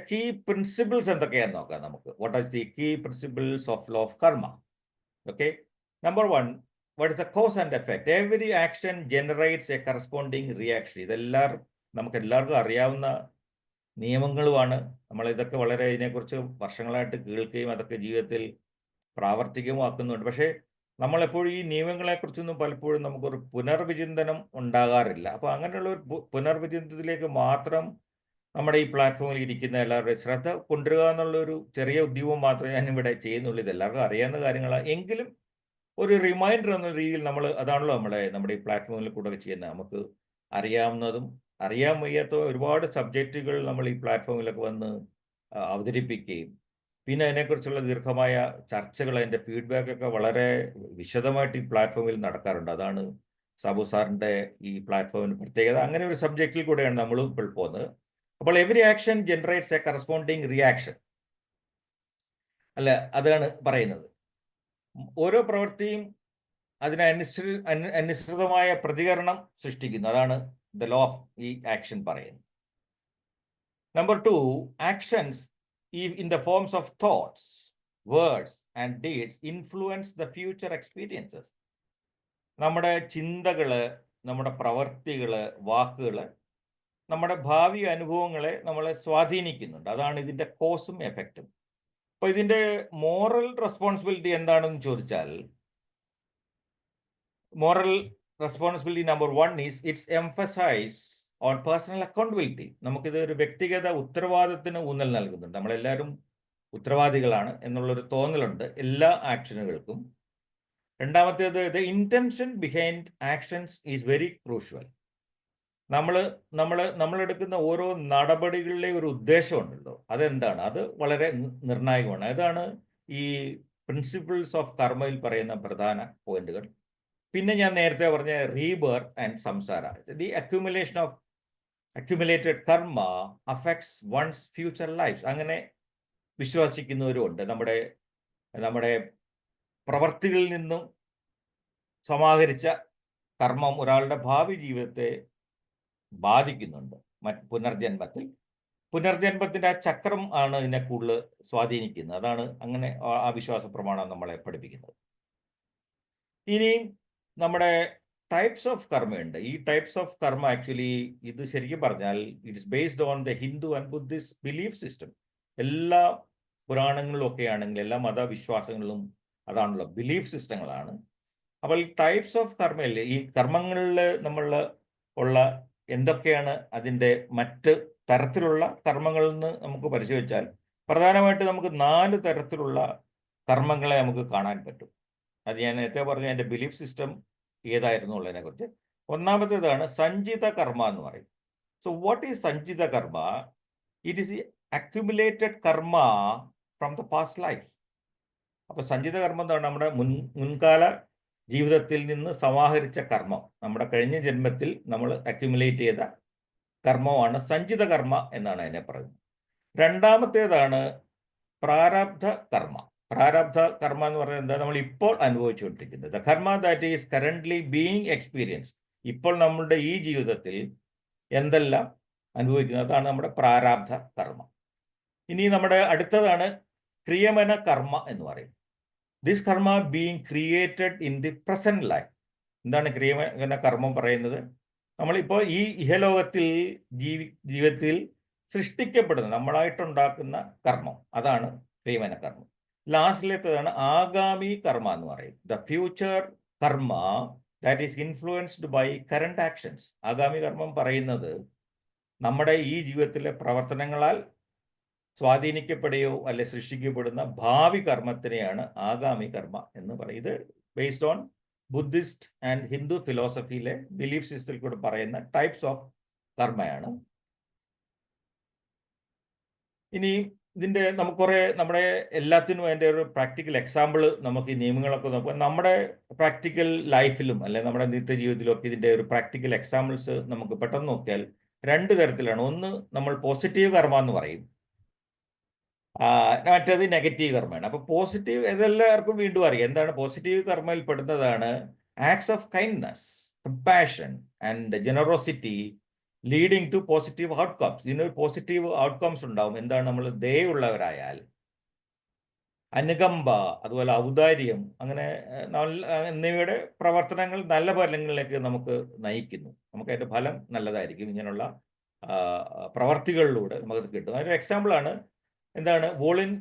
കീ പ്രിൻസിപ്പിൾസ് എന്തൊക്കെയാണെന്ന് നോക്കാം നമുക്ക്. What are the key principles of law of karma? Okay, number 1, what is the cause and effect? Every action generates a corresponding reaction. നമുക്ക് എല്ലാവർക്കും അറിയാവുന്ന നിയമങ്ങളുമാണ്. ഇതൊക്കെ വളരെ ഇതിനെക്കുറിച്ച് വർഷങ്ങളായിട്ട് കേൾക്കുകയും അതൊക്കെ ജീവിതത്തിൽ പ്രാവർത്തികമാക്കുന്നുണ്ട്. പക്ഷേ നമ്മളെപ്പോഴും ഈ നിയമങ്ങളെക്കുറിച്ചൊന്നും പലപ്പോഴും നമുക്കൊരു പുനർവിചിന്തനം ഉണ്ടാകാറില്ല. അപ്പോൾ അങ്ങനെയുള്ള ഒരു പുനർവിചിന്തനത്തിലേക്ക് മാത്രം നമ്മുടെ ഈ പ്ലാറ്റ്ഫോമിൽ ഇരിക്കുന്ന എല്ലാവരുടെയും ശ്രദ്ധ കൊണ്ടുവരിക എന്നുള്ളൊരു ചെറിയ ഉദ്യമം മാത്രമേ ഞാനിവിടെ ചെയ്യുന്നുള്ളൂ. ഇതെല്ലാവർക്കും അറിയാവുന്ന കാര്യങ്ങളാണ്. എങ്കിലും ഒരു റിമൈൻഡർ എന്ന രീതിയിൽ അതാണല്ലോ നമ്മുടെ ഈ പ്ലാറ്റ്ഫോമിൽ കൂടെ ചെയ്യുന്നത്. നമുക്ക് അറിയാവുന്നതും അറിയാൻ വയ്യാത്ത ഒരുപാട് സബ്ജക്റ്റുകൾ നമ്മൾ ഈ പ്ലാറ്റ്ഫോമിലൊക്കെ വന്ന് അവതരിപ്പിക്കുകയും പിന്നെ അതിനെക്കുറിച്ചുള്ള ദീർഘമായ ചർച്ചകൾ, അതിൻ്റെ ഫീഡ്ബാക്കൊക്കെ വളരെ വിശദമായിട്ട് ഈ പ്ലാറ്റ്ഫോമിൽ നടക്കാറുണ്ട്. അതാണ് സാബു സാറിൻ്റെ ഈ പ്ലാറ്റ്ഫോമിന് പ്രത്യേകത. അങ്ങനെ ഒരു സബ്ജക്റ്റിൽ കൂടെയാണ് നമ്മൾ ഇപ്പോൾ പോകുന്നത്. അപ്പോൾ every action generates a corresponding reaction അതാണ് പറയുന്നത്. ഓരോ പ്രവൃത്തിയും അതിനനുസൃതമായ പ്രതികരണം സൃഷ്ടിക്കുന്നു. അതാണ് ദ ലോ ഓഫ് ഈ ആക്ഷൻ പറയുന്നത്. Number 2, actions in the forms of thoughts, words and deeds influence the future experiences. നമ്മുടെ ചിന്തകള്, നമ്മുടെ പ്രവർത്തികള്, വാക്കുകള് നമ്മുടെ ഭാവി അനുഭവങ്ങളെ നമ്മളെ സ്വാധീനിക്കുന്നുണ്ട്. അതാണ് ഇതിൻ്റെ കോസും എഫക്റ്റും. അപ്പൊ ഇതിന്റെ മോറൽ റെസ്പോൺസിബിലിറ്റി എന്താണെന്ന് ചോദിച്ചാൽ, moral responsibility number 1 is its emphasize on personal accountability. നമുക്കിത് ഒരു വ്യക്തിഗത ഉത്തരവാദിത്തത്തിന് ഊന്നൽ നൽകുന്നുണ്ട്. നമ്മളെല്ലാവരും ഉത്തരവാദികളാണ് എന്നുള്ളൊരു തോന്നലുണ്ട് എല്ലാ ആക്ഷനുകൾക്കും. രണ്ടാമത്തേത്, the intention behind actions is very crucial. നമ്മളെടുക്കുന്ന ഓരോ നടപടികളിലെ ഒരു ഉദ്ദേശമുണ്ടല്ലോ, അതെന്താണ്, അത് വളരെ നിർണായകമാണ്. അതാണ് ഈ പ്രിൻസിപ്പിൾസ് ഓഫ് കർമ്മയിൽ പറയുന്ന പ്രധാന പോയിന്റുകൾ. പിന്നെ ഞാൻ നേരത്തെ പറഞ്ഞ റീബർത്ത് ആൻഡ് സംസാര, ദി അക്യുമുലേറ്റഡ് കർമ്മ അഫക്ട്സ് വൺസ് ഫ്യൂച്ചർ ലൈഫ്. അങ്ങനെ വിശ്വസിക്കുന്നവരുമുണ്ട്. നമ്മുടെ പ്രവർത്തികളിൽ നിന്നും സമാഹരിച്ച കർമ്മം ഒരാളുടെ ഭാവി ജീവിതത്തെ ബാധിക്കുന്നുണ്ട്. പുനർജന്മത്തിന്റെ ആ ചക്രം ആണ് ഇതിനെ കൂടുതൽ സ്വാധീനിക്കുന്നത്. അതാണ് അങ്ങനെ ആ വിശ്വാസ പ്രമാണം നമ്മളെ പഠിപ്പിക്കുന്നത്. ഇനിയും നമ്മുടെ ടൈപ്സ് ഓഫ് കർമ്മയുണ്ട്. ഈ ടൈപ്സ് ഓഫ് കർമ്മ ആക്ച്വലി ഇത് ശരിക്കും പറഞ്ഞാൽ it's based on the Hindu and Buddhist belief system. എല്ലാ പുരാണങ്ങളിലും ഒക്കെ ആണെങ്കിൽ എല്ലാ മതവിശ്വാസങ്ങളിലും അതാണല്ലോ, ബിലീഫ് സിസ്റ്റങ്ങളാണ്. അപ്പോൾ ഈ ടൈപ്സ് ഓഫ് കർമ്മയില്ലേ, ഈ കർമ്മങ്ങളിൽ നമ്മൾ ഉള്ള എന്തൊക്കെയാണ് അതിൻ്റെ മറ്റ് തരത്തിലുള്ള കർമ്മങ്ങളിൽ നിന്ന് നമുക്ക് പരിശോധിച്ചാൽ പ്രധാനമായിട്ട് നമുക്ക് 4 തരത്തിലുള്ള കർമ്മങ്ങളെ നമുക്ക് കാണാൻ പറ്റും. അത് ഞാൻ നേരത്തെ പറഞ്ഞ എൻ്റെ ബിലീഫ് സിസ്റ്റം ഏതായിരുന്നു ഉള്ളതിനെ കുറിച്ച്. ഒന്നാമത്തേതാണ് സഞ്ചിത കർമ്മ എന്ന് പറയും. സോ വാട്ട് ഈസ് സഞ്ചിത കർമ്മ? ഇറ്റ് ഈസ് അക്യുമുലേറ്റഡ് കർമ്മ ഫ്രം ദ പാസ്റ്റ് ലൈഫ്. അപ്പോൾ സഞ്ചിത കർമ്മം എന്താണ്? നമ്മുടെ മുൻകാല ജീവിതത്തിൽ നിന്ന് സമാഹരിച്ച കർമ്മം, നമ്മുടെ കഴിഞ്ഞ ജന്മത്തിൽ നമ്മൾ അക്യുമുലേറ്റ് ചെയ്ത കർമ്മമാണ് സഞ്ചിത കർമ്മ എന്നാണ് അതിനെ പറയുന്നത്. രണ്ടാമത്തേതാണ് പ്രാരബ്ധ കർമ്മ. പ്രാരബ്ധ കർമ്മ എന്ന് പറയുന്നത് എന്താ? നമ്മൾ ഇപ്പോൾ അനുഭവിച്ചുകൊണ്ടിരിക്കുന്നത് കർമ്മ that is currently being experience. ഇപ്പോൾ നമ്മളുടെ ഈ ജീവിതത്തിൽ എന്തെല്ലാം അനുഭവിക്കുന്നത്, അതാണ് നമ്മുടെ പ്രാരബ്ധ കർമ്മ. ഇനി നമ്മുടെ അടുത്തതാണ് ക്രിയമന കർമ്മ എന്ന് പറയും. ദിസ് കർമ്മ being created in the present life. എന്താണ് ക്രിയമന കർമ്മം പറയുന്നത്? നമ്മളിപ്പോൾ ഈ ഇഹലോകത്തിൽ ജീവിതത്തിൽ സൃഷ്ടിക്കപ്പെടുന്ന, നമ്മളായിട്ടുണ്ടാക്കുന്ന കർമ്മം, അതാണ് ക്രിയമന കർമ്മം. ലാസ്റ്റിലേത്തതാണ് ആഗാമി കർമ്മ എന്ന് പറയും. The future karma that is influenced by current actions. ആഗാമി കർമ്മം പറയുന്നത് നമ്മുടെ ഈ ജീവിതത്തിലെ പ്രവർത്തനങ്ങളാൽ സ്വാധീനിക്കപ്പെടുകയോ അല്ലെ സൃഷ്ടിക്കപ്പെടുന്ന ഭാവി കർമ്മത്തിനെയാണ് ആഗാമി കർമ്മ എന്ന് പറയും. ഇത് based on Buddhist and Hindu ഫിലോസഫിയിലെ ബിലീഫ് സിസ്റ്റത്തിൽ കൂടെ പറയുന്ന ടൈപ്സ് ഓഫ് കർമ്മയാണ്. ഇനി ഇതിൻ്റെ നമ്മുടെ എല്ലാത്തിനും അതിൻ്റെ ഒരു പ്രാക്ടിക്കൽ എക്സാമ്പിൾ നമുക്ക് ഈ നിയമങ്ങളൊക്കെ നോക്കുക. നമ്മുടെ പ്രാക്ടിക്കൽ ലൈഫിലും അല്ലെ നമ്മുടെ നിത്യജീവിതത്തിലും ഒക്കെ ഇതിൻ്റെ ഒരു പ്രാക്ടിക്കൽ എക്സാമ്പിൾസ് നമുക്ക് പെട്ടെന്ന് നോക്കിയാൽ 2 തരത്തിലാണ്. ഒന്ന് നമ്മൾ പോസിറ്റീവ് കർമ്മ എന്ന് പറയും, മറ്റേത് നെഗറ്റീവ് കർമ്മയാണ്. അപ്പോൾ പോസിറ്റീവ് ഇതെല്ലാവർക്കും വീണ്ടും അറിയാം. എന്താണ് പോസിറ്റീവ് കർമ്മയിൽ പെടുന്നതാണ് acts of kindness, compassion and generosity leading to positive outcomes. ഇതിനൊരു പോസിറ്റീവ് ഔട്ട്കംസ് ഉണ്ടാവും. എന്താണ്? നമ്മൾ ദയുള്ളവരായാൽ, അനുകമ്പ, അതുപോലെ ഔദാര്യം, അങ്ങനെ എന്നിവയുടെ പ്രവർത്തനങ്ങൾ നല്ല ഫലങ്ങളിലേക്ക് നമുക്ക് നയിക്കുന്നു. നമുക്ക് അതിൻ്റെ ഫലം നല്ലതായിരിക്കും. ഇങ്ങനെയുള്ള പ്രവർത്തികളിലൂടെ നമുക്കത് കിട്ടും. അതിൻ്റെ എക്സാമ്പിളാണ് എന്താണ്?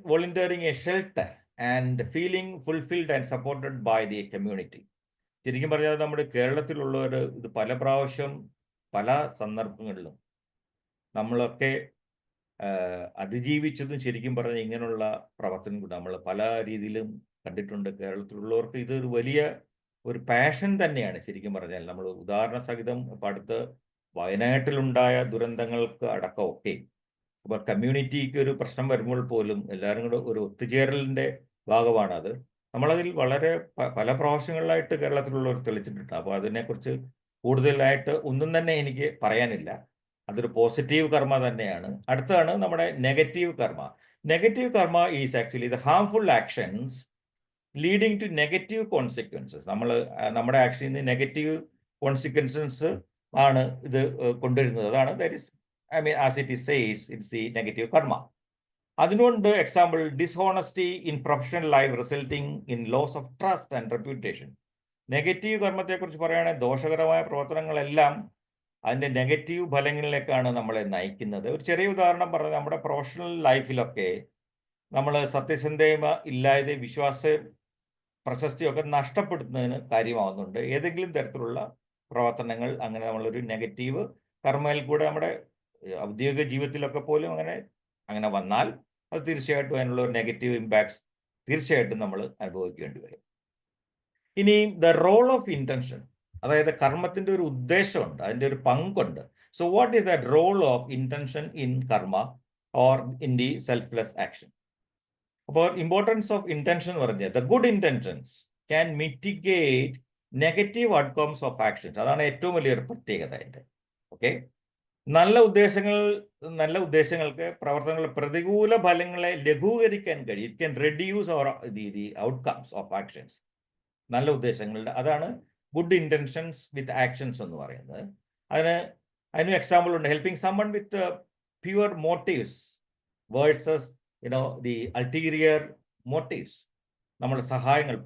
Volunteering a shelter and feeling fulfilled and supported by the community. ശരിക്കും പറഞ്ഞാൽ നമ്മുടെ കേരളത്തിലുള്ളവർ ഇത് പല പ്രാവശ്യം പല സന്ദർഭങ്ങളിലും നമ്മളൊക്കെ അതിജീവിച്ചതും ശരിക്കും പറഞ്ഞാൽ ഇങ്ങനെയുള്ള പ്രവർത്തനം നമ്മൾ പല രീതിയിലും കണ്ടിട്ടുണ്ട്. കേരളത്തിലുള്ളവർക്ക് ഇതൊരു വലിയ ഒരു പാഷൻ തന്നെയാണ് ശരിക്കും പറഞ്ഞാൽ. നമ്മൾ ഉദാഹരണ സഹിതം ഇപ്പം അടുത്ത് വയനാട്ടിലുണ്ടായ ദുരന്തങ്ങൾക്ക് അടക്കമൊക്കെ അപ്പോൾ കമ്മ്യൂണിറ്റിക്ക് ഒരു പ്രശ്നം വരുമ്പോൾ പോലും എല്ലാവരും കൂടെ ഒരു ഒത്തുചേരലിൻ്റെ ഭാഗമാണത്. നമ്മളതിൽ വളരെ പല പ്രാവശ്യങ്ങളിലായിട്ട് കേരളത്തിലുള്ളവർ തെളിച്ചിട്ടുണ്ട്. അപ്പോൾ അതിനെക്കുറിച്ച് കൂടുതലായിട്ട് ഒന്നും തന്നെ എനിക്ക് പറയാനില്ല. അതൊരു പോസിറ്റീവ് കർമ്മ തന്നെയാണ്. അടുത്തതാണ് നമ്മുടെ negative karma. Negative karma is actually the harmful actions leading to negative consequences. നമ്മുടെ ആക്ഷനിൽ നിന്ന് നെഗറ്റീവ് കോൺസിക്വൻസസ് ആണ് ഇത് കൊണ്ടുവരുന്നത്. അതാണ് that is as it is says, it's the negative karma. അതിനുകൊണ്ട് example dishonesty in professional life resulting in loss of trust and reputation. Negative കർമ്മത്തെക്കുറിച്ച് പറയുകയാണെങ്കിൽ ദോഷകരമായ പ്രവർത്തനങ്ങളെല്ലാം അതിൻ്റെ നെഗറ്റീവ് ഫലങ്ങളിലേക്കാണ് നമ്മളെ നയിക്കുന്നത്. ഒരു ചെറിയ ഉദാഹരണം പറഞ്ഞാൽ നമ്മുടെ പ്രൊഫഷണൽ ലൈഫിലൊക്കെ നമ്മൾ സത്യസന്ധത ഇല്ലാതെ വിശ്വാസ പ്രശസ്തിയൊക്കെ നഷ്ടപ്പെടുത്തുന്നതിന് കാര്യമാവുന്നുണ്ട്. ഏതെങ്കിലും തരത്തിലുള്ള പ്രവർത്തനങ്ങൾ അങ്ങനെ നമ്മളൊരു നെഗറ്റീവ് കർമ്മയിൽ കൂടെ നമ്മുടെ ഔദ്യോഗിക ജീവിതത്തിലൊക്കെ പോലും അങ്ങനെ വന്നാൽ അത് തീർച്ചയായിട്ടും അതിനുള്ള ഒരു നെഗറ്റീവ് ഇമ്പാക്ട്സ് തീർച്ചയായിട്ടും നമ്മൾ അനുഭവിക്കേണ്ടി വരും. ഇനി ദ റോൾ ഓഫ് ഇൻറ്റൻഷൻ, അതായത് കർമ്മത്തിൻ്റെ ഒരു ഉദ്ദേശമുണ്ട്, അതിൻ്റെ ഒരു പങ്കുണ്ട്. So what is that role of intention in karma or in the selfless action? അപ്പോൾ ഇമ്പോർട്ടൻസ് ഓഫ് ഇൻറ്റൻഷൻ എന്ന് പറഞ്ഞാൽ the good intentions can mitigate negative outcomes of actions. അതാണ് ഏറ്റവും വലിയൊരു പ്രത്യേകത അതിൻ്റെ. ഓക്കെ, നല്ല ഉദ്ദേശങ്ങൾക്ക് പ്രവർത്തനങ്ങളുടെ പ്രതികൂല ഫലങ്ങളെ ലഘൂകരിക്കാൻ കഴിയും. It can reduce or the outcomes of actions. നല്ല ഉദ്ദേശങ്ങളുടെ, അതാണ് ഗുഡ് ഇൻറ്റൻഷൻസ് വിത്ത് ആക്ഷൻസ് എന്ന് പറയുന്നത്. അതിന് എക്സാമ്പിൾ ഉണ്ട്. Helping someone with pure motives versus the ulterior motives. നമ്മൾ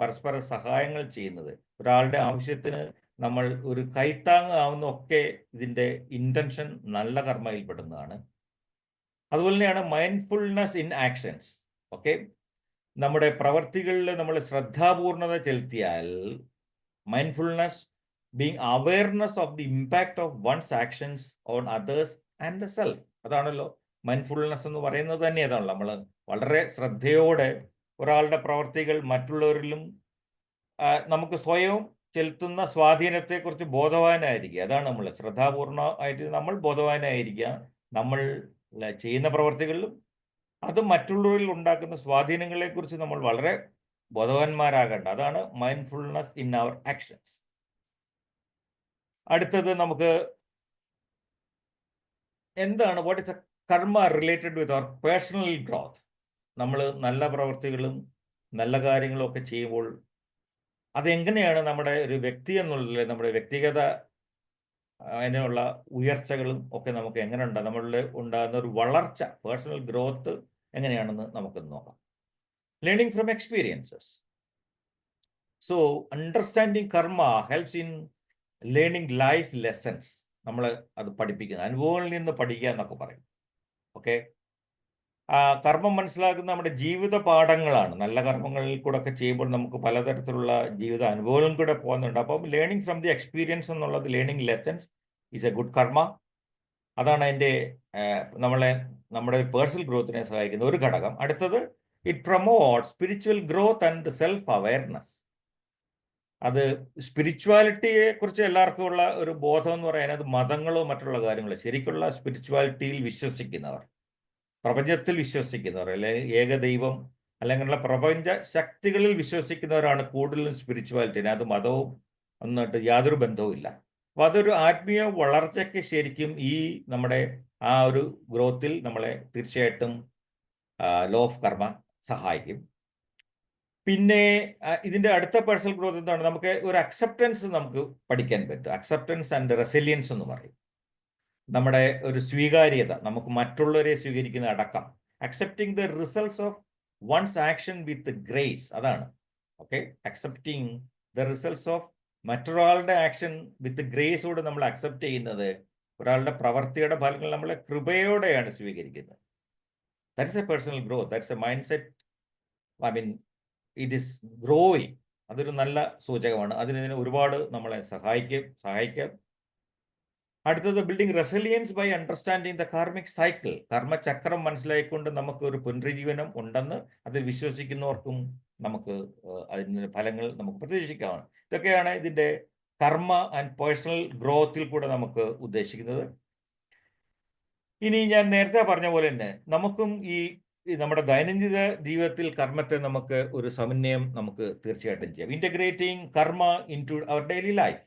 പരസ്പര സഹായങ്ങൾ ചെയ്യുന്നത്, ഒരാളുടെ ആവശ്യത്തിന് നമ്മൾ ഒരു കൈത്താങ് ആവുന്ന ഒക്കെ ഇതിൻ്റെ ഇൻറ്റൻഷൻ നല്ല കർമ്മയിൽപ്പെടുന്നതാണ്. അതുപോലെ തന്നെയാണ് മൈൻഡ്ഫുൾനെസ് ഇൻ ആക്ഷൻസ്. ഓക്കെ, നമ്മുടെ പ്രവർത്തികളിൽ നമ്മൾ ശ്രദ്ധാപൂർണത ചെലുത്തിയാൽ, mindfulness being awareness of the impact of one's actions on others and the self. അതാണല്ലോ മൈൻഡ്ഫുൾനെസ് എന്ന് പറയുന്നത് തന്നെ. അതാണല്ലോ നമ്മൾ വളരെ ശ്രദ്ധയോടെ ഒരാളുടെ പ്രവർത്തികൾ മറ്റുള്ളവരിലും നമുക്ക് സ്വയം ചെലുത്തുന്ന സ്വാധീനത്തെക്കുറിച്ച് ബോധവാനായിരിക്കുക. അതാണ് നമ്മൾ ശ്രദ്ധാപൂർണമായിട്ട് നമ്മൾ ബോധവാനായിരിക്കുക. നമ്മൾ ചെയ്യുന്ന പ്രവർത്തികളിലും അത് മറ്റുള്ളവരിൽ ഉണ്ടാക്കുന്ന സ്വാധീനങ്ങളെക്കുറിച്ച് നമ്മൾ വളരെ ബോധവാന്മാരാകേണ്ട. അതാണ് മൈൻഡ്ഫുൾനെസ് ഇൻ അവർ ആക്ഷൻസ്. അടുത്തത് നമുക്ക് എന്താണ് what is a karma related with our personal growth. നമ്മൾ നല്ല പ്രവർത്തികളും നല്ല കാര്യങ്ങളും ഒക്കെ ചെയ്യുമ്പോൾ അതെങ്ങനെയാണ് നമ്മുടെ ഒരു വ്യക്തി എന്നുള്ളതിൽ നമ്മുടെ വ്യക്തിഗത അതിനുള്ള ഉയർച്ചകളും ഒക്കെ നമുക്ക് എങ്ങനെ നമ്മളിൽ ഉണ്ടാകുന്ന ഒരു വളർച്ച, പേഴ്സണൽ ഗ്രോത്ത് എങ്ങനെയാണെന്ന് നമുക്കൊന്ന് നോക്കാം. Learning from experiences. So understanding karma helps in learning life lessons. നമ്മൾ അത് പഠിപ്പിക്കുന്നത് അനുഭവങ്ങളിൽ നിന്ന് പഠിക്കുക എന്നൊക്കെ പറയും. ഓക്കെ, കർമ്മം മനസ്സിലാക്കുന്ന നമ്മുടെ ജീവിത പാഠങ്ങളാണ്. നല്ല കർമ്മങ്ങളിൽ കൂടെ ഒക്കെ ചെയ്യുമ്പോൾ നമുക്ക് പലതരത്തിലുള്ള ജീവിത അനുഭവങ്ങളും കൂടെ പോകുന്നുണ്ട്. അപ്പം ലേണിംഗ് ഫ്രം ദി എക്സ്പീരിയൻസ് എന്നുള്ളത്, learning lessons is A good കർമ്മ. അതാണ് അതിൻ്റെ നമ്മുടെ പേഴ്സണൽ ഗ്രോത്തിനെ സഹായിക്കുന്ന ഒരു ഘടകം. അടുത്തത്, it promote spiritual growth and self awareness. അത് സ്പിരിച്വാലിറ്റിയെ കുറിച്ച് എല്ലാവർക്കും ഉള്ള ഒരു ബോധം എന്ന് പറയാൻ അത് മതങ്ങളോ മറ്റുള്ള കാര്യങ്ങളോ, ശരിക്കുള്ള സ്പിരിച്വാലിറ്റിയിൽ വിശ്വസിക്കുന്നവർ, പ്രപഞ്ചത്തിൽ വിശ്വസിക്കുന്നവർ, അല്ലെങ്കിൽ ഏകദൈവം അല്ലെങ്കിലുള്ള പ്രപഞ്ച ശക്തികളിൽ വിശ്വസിക്കുന്നവരാണ് കൂടുതലും സ്പിരിച്വാലിറ്റി. അത് മതവും എന്നിട്ട് യാതൊരു ബന്ധവുമില്ല. അപ്പോൾ അതൊരു ആത്മീയ വളർച്ചയ്ക്ക് ശരിക്കും ഈ നമ്മുടെ ആ ഒരു ഗ്രോത്തിൽ നമ്മളെ തീർച്ചയായിട്ടും ലോ ഓഫ് കർമ്മ സഹായിക്കും. പിന്നെ ഇതിൻ്റെ അടുത്ത പേഴ്സണൽ ഗ്രോത്ത് എന്താണ്? നമുക്ക് ഒരു അക്സെപ്റ്റൻസ് നമുക്ക് പഠിക്കാൻ പറ്റും. അക്സെപ്റ്റൻസ് ആൻഡ് റെസിലിയൻസ് എന്ന് പറയും. നമ്മുടെ ഒരു സ്വീകാര്യത, നമുക്ക് മറ്റുള്ളവരെ സ്വീകരിക്കുന്ന അടക്കം. Accepting the results of one's action with grace. അതാണ് okay, accepting the results of മറ്റൊരാളുടെ ആക്ഷൻ വിത്ത് ഗ്രേസോട് നമ്മൾ അക്സെപ്റ്റ് ചെയ്യുന്നത്, ഒരാളുടെ പ്രവർത്തിയുടെ ഫലങ്ങൾ നമ്മളെ കൃപയോടെയാണ് സ്വീകരിക്കുന്നത്. That's a personal growth, that's a mindset. I mean it is growing. അതൊരു നല്ല സൂചകമാണ്. ഇതിനെ ഒരുപാട് നമ്മളെ സഹായിക്കാം. അടുത്തത്, building resilience by understanding the karmic cycle. കർമ്മചക്രം മനസ്സിലായിക്കൊണ്ട് നമുക്ക് ഒരു പുനരുജ്ജീവനം ഉണ്ടെന്ന് അതിൽ വിശ്വസിക്കുന്നവർക്കും നമുക്ക് അതിൻ്റെ ഫലങ്ങൾ നമുക്ക് പ്രതീക്ഷിക്കാവുന്നതാണ്. ഇതൊക്കെയാണ് ഇതിൻ്റെ കർമ്മ ആൻഡ് പേഴ്സണൽ ഗ്രോത്തിൽ കൂടെ നമുക്ക് ഉദ്ദേശിക്കുന്നത്. ഇനി ഞാൻ നേരത്തെ പറഞ്ഞ പോലെ തന്നെ നമുക്കും ഈ നമ്മുടെ ദൈനംദിന ജീവിതത്തിൽ കർമ്മത്തെ നമുക്ക് ഒരു സമന്വയം നമുക്ക് തീർച്ചയായിട്ടും ചെയ്യാം. Integrating karma into our daily life.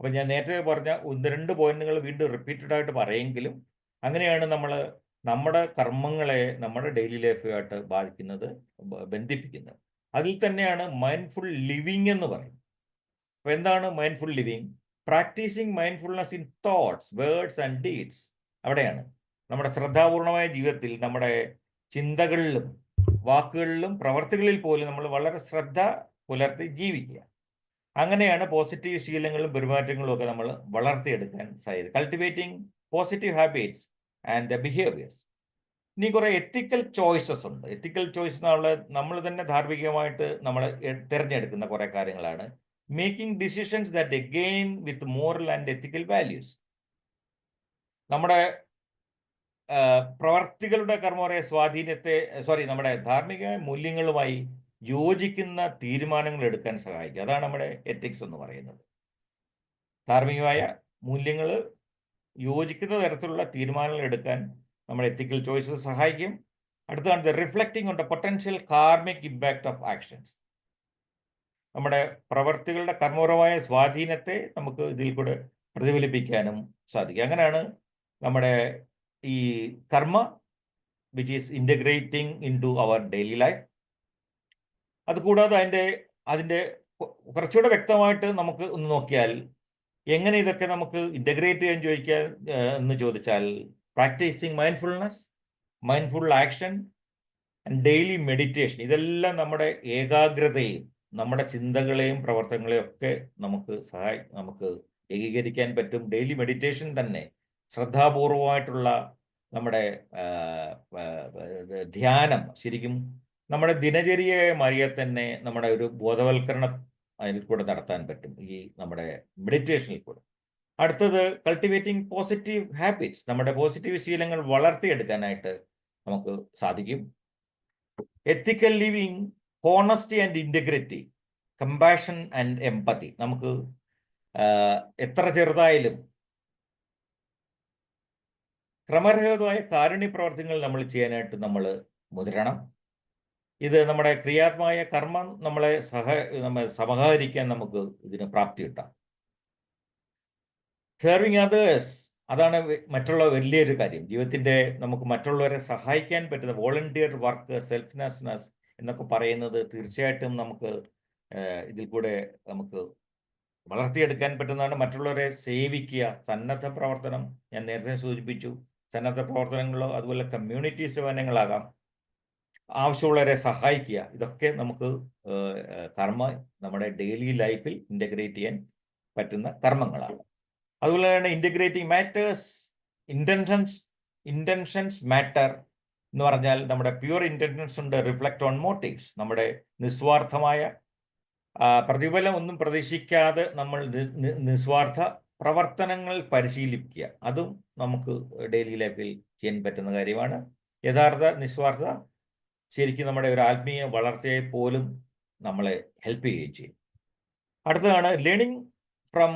അപ്പം ഞാൻ നേരത്തെ പറഞ്ഞ 1-2 പോയിന്റുകൾ വീണ്ടും റിപ്പീറ്റഡ് ആയിട്ട് പറയെങ്കിലും അങ്ങനെയാണ് നമ്മൾ നമ്മുടെ കർമ്മങ്ങളെ നമ്മുടെ ഡെയിലി ലൈഫുമായിട്ട് ബന്ധിപ്പിക്കുന്നത്. അതിൽ തന്നെയാണ് മൈൻഡ്ഫുൾ ലിവിങ് എന്ന് പറയും. അപ്പോൾ എന്താണ് mindful living? Practicing mindfulness in thoughts, words and deeds. അവിടെയാണ് നമ്മുടെ ശ്രദ്ധാപൂർണമായ ജീവിതത്തിൽ നമ്മുടെ ചിന്തകളിലും വാക്കുകളിലും പ്രവർത്തികളിൽ പോലും നമ്മൾ വളരെ ശ്രദ്ധ പുലർത്തി ജീവിക്കുക. അങ്ങനെയാണ് പോസിറ്റീവ് ശീലങ്ങളും പെരുമാറ്റങ്ങളും ഒക്കെ നമ്മൾ വളർത്തിയെടുക്കാൻ സാധിക്കും. Cultivating positive habits and behaviours. ഇനി കുറെ എത്തിക്കൽ ചോയ്സസ് ഉണ്ട്. എത്തിക്കൽ ചോയ്സ് എന്നുള്ള നമ്മൾ തന്നെ ധാർമ്മികമായിട്ട് നമ്മൾ തിരഞ്ഞെടുക്കുന്ന കുറെ കാര്യങ്ങളാണ്. Making decisions that again with moral and ethical values. നമ്മുടെ പ്രവർത്തികളുടെ കർമ്മപരമായ സ്വാധീനത്തെ നമ്മുടെ ധാർമ്മിക മൂല്യങ്ങളുമായി യോജിക്കുന്ന തീരുമാനങ്ങൾ എടുക്കാൻ സഹായിക്കും. അതാണ് നമ്മുടെ എത്തിക്സ് എന്ന് പറയുന്നത്. ധാർമ്മികമായ മൂല്യങ്ങൾ യോജിക്കുന്ന തരത്തിലുള്ള തീരുമാനങ്ങൾ എടുക്കാൻ നമ്മുടെ എത്തിക്കൽ ചോയ്സസ് സഹായിക്കും. അടുത്തതാണ് reflecting on the potential karmic impact of actions. നമ്മുടെ പ്രവർത്തികളുടെ കർമ്മപരമായ സ്വാധീനത്തെ നമുക്ക് ഇതിൽ കൂടെ പ്രതിഫലിപ്പിക്കാനും സാധിക്കും. അങ്ങനെയാണ് നമ്മുടെ ഈ karma which is integrating into our daily life. അതുകൂടാതെ അതിൻ്റെ കുറച്ചുകൂടെ വ്യക്തമായിട്ട് നമുക്ക് ഒന്ന് നോക്കിയാൽ എങ്ങനെ ഇതൊക്കെ നമുക്ക് ഇൻ്റഗ്രേറ്റ് ചെയ്യാൻ എന്ന് ചോദിച്ചാൽ practicing mindfulness, mindful action and daily meditation, ഇതെല്ലാം നമ്മുടെ ഏകാഗ്രതയും നമ്മുടെ ചിന്തകളെയും പ്രവർത്തനങ്ങളെയും ഒക്കെ നമുക്ക് ഏകീകരിക്കാൻ പറ്റും. ഡെയിലി മെഡിറ്റേഷൻ തന്നെ ശ്രദ്ധാപൂർവമായിട്ടുള്ള നമ്മുടെ ധ്യാനം ശരിക്കും നമ്മുടെ ദിനചര്യയെ മാറിയെ തന്നെ നമ്മുടെ ഒരു ബോധവൽക്കരണം അതിൽ കൂടെ നടത്താൻ പറ്റും, ഈ നമ്മുടെ മെഡിറ്റേഷനിൽ കൂടെ. അടുത്തത് കൾട്ടിവേറ്റിംഗ് പോസിറ്റീവ് ഹാബിറ്റ്സ്. നമ്മുടെ പോസിറ്റീവ് ശീലങ്ങൾ വളർത്തിയെടുക്കാനായിട്ട് നമുക്ക് സാധിക്കും. Ethical living, honesty and integrity, compassion and empathy. നമുക്ക് എത്ര ചെറുതായാലും ക്രമരഹിതമായ കാരുണ്യ പ്രവർത്തനങ്ങൾ നമ്മൾ ചെയ്യാനായിട്ട് നമ്മൾ മുതിരണം. ഇത് നമ്മുടെ ക്രിയാത്മക കർമ്മം നമ്മളെ സഹകരിക്കാൻ നമുക്ക് ഇതിന് പ്രാപ്തി കിട്ടാം. സെർവിങ് അതേഴ്സ്, അതാണ് മറ്റുള്ള വലിയൊരു കാര്യം. ജീവിതത്തിൻ്റെ നമുക്ക് മറ്റുള്ളവരെ സഹായിക്കാൻ പറ്റുന്ന വോളണ്ടിയർ വർക്ക്, സെൽഫ്ലെസ്നെസ് എന്നൊക്കെ പറയുന്നത് തീർച്ചയായിട്ടും നമുക്ക് ഇതിൽ കൂടെ നമുക്ക് വളർത്തിയെടുക്കാൻ പറ്റുന്നതാണ്. മറ്റുള്ളവരെ സേവിക്കുക, സന്നദ്ധ പ്രവർത്തനം, ഞാൻ നേരത്തെ സൂചിപ്പിച്ചു, സന്നദ്ധ പ്രവർത്തനങ്ങളോ അതുപോലെ കമ്മ്യൂണിറ്റി സേവനങ്ങളാകാം, ആവശ്യമുള്ളവരെ സഹായിക്കുക, ഇതൊക്കെ നമുക്ക് കർമ്മ നമ്മുടെ ഡെയിലി ലൈഫിൽ ഇൻ്റഗ്രേറ്റ് ചെയ്യാൻ പറ്റുന്ന കർമ്മങ്ങളാണ്. അതുപോലെ തന്നെ ഇൻ്റഗ്രേറ്റിംഗ് മാറ്റേഴ്സ്, ഇൻറ്റൻഷൻസ് മാറ്റർ എന്ന് പറഞ്ഞാൽ നമ്മുടെ പ്യുവർ ഇൻറ്റൻഷൻസ് ഉണ്ട്, റിഫ്ലക്റ്റ് ഓൺ മോട്ടീവ്സ്. നമ്മുടെ നിസ്വാർത്ഥമായ പ്രതിഫലം ഒന്നും പ്രതീക്ഷിക്കാതെ നമ്മൾ നിസ്വാർത്ഥ പ്രവർത്തനങ്ങൾ പരിശീലിപ്പിക്കുക, അതും നമുക്ക് ഡെയിലി ലൈഫിൽ ചെയ്യാൻ പറ്റുന്ന കാര്യമാണ്. യഥാർത്ഥ നിസ്വാർത്ഥ ശരിക്കും നമ്മുടെ ഒരു ആത്മീയ വളർച്ചയെ പോലും നമ്മളെ ഹെൽപ്പ് ചെയ്യുകയും ചെയ്യും. അടുത്തതാണ് ലേണിംഗ് ഫ്രം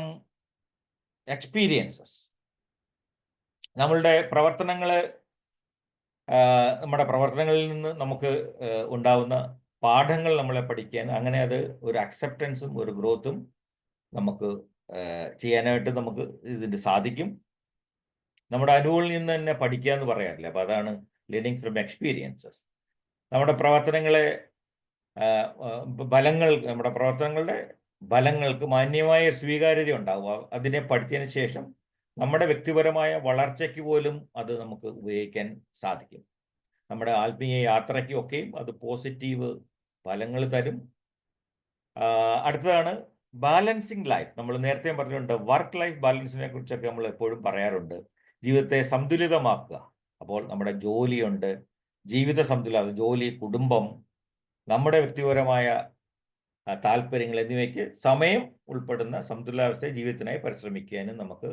എക്സ്പീരിയൻസസ്. നമ്മളുടെ നമ്മുടെ പ്രവർത്തനങ്ങളിൽ നിന്ന് നമുക്ക് ഉണ്ടാവുന്ന പാഠങ്ങൾ നമ്മളെ പഠിക്കാൻ, അങ്ങനെ അത് ഒരു അക്സെപ്റ്റൻസും ഒരു ഗ്രോത്തും നമുക്ക് ചെയ്യാനായിട്ട് നമുക്ക് ഇതിൻ്റെ സാധിക്കും. നമ്മുടെ അനുഭവങ്ങളിൽ നിന്ന് തന്നെ പഠിക്കുക എന്ന് പറയാറില്ല, അപ്പോൾ അതാണ് ലേണിംഗ് ഫ്രം എക്സ്പീരിയൻസസ്. നമ്മുടെ പ്രവർത്തനങ്ങളെ നമ്മുടെ പ്രവർത്തനങ്ങളുടെ ഫലങ്ങൾക്ക് മാന്യമായ സ്വീകാര്യത ഉണ്ടാവുക. അതിനെ പഠിച്ചതിന് ശേഷം നമ്മുടെ വ്യക്തിപരമായ വളർച്ചയ്ക്ക് പോലും അത് നമുക്ക് ഉപയോഗിക്കാൻ സാധിക്കും. നമ്മുടെ ആത്മീയ യാത്രയ്ക്കൊക്കെയും അത് പോസിറ്റീവ് ഫലങ്ങൾ തരും. അടുത്തതാണ് ബാലൻസിങ് ലൈഫ്. നമ്മൾ നേരത്തെ പറഞ്ഞിട്ടുണ്ട്, വർക്ക് ലൈഫ് ബാലൻസിനെ കുറിച്ചൊക്കെ നമ്മൾ എപ്പോഴും പറയാറുണ്ട്. ജീവിതത്തെ സന്തുലിതമാക്കുക. അപ്പോൾ നമ്മുടെ ജോലിയുണ്ട്, ജീവിത സന്തുലനം, ജോലി, കുടുംബം, നമ്മുടെ വ്യക്തിപരമായ താല്പര്യങ്ങൾ എന്നിവയ്ക്ക് സമയം ഉൾപ്പെടുന്ന സന്തുലിതാവസ്ഥ ജീവിതത്തിനായി പരിശ്രമിക്കാനും നമുക്ക്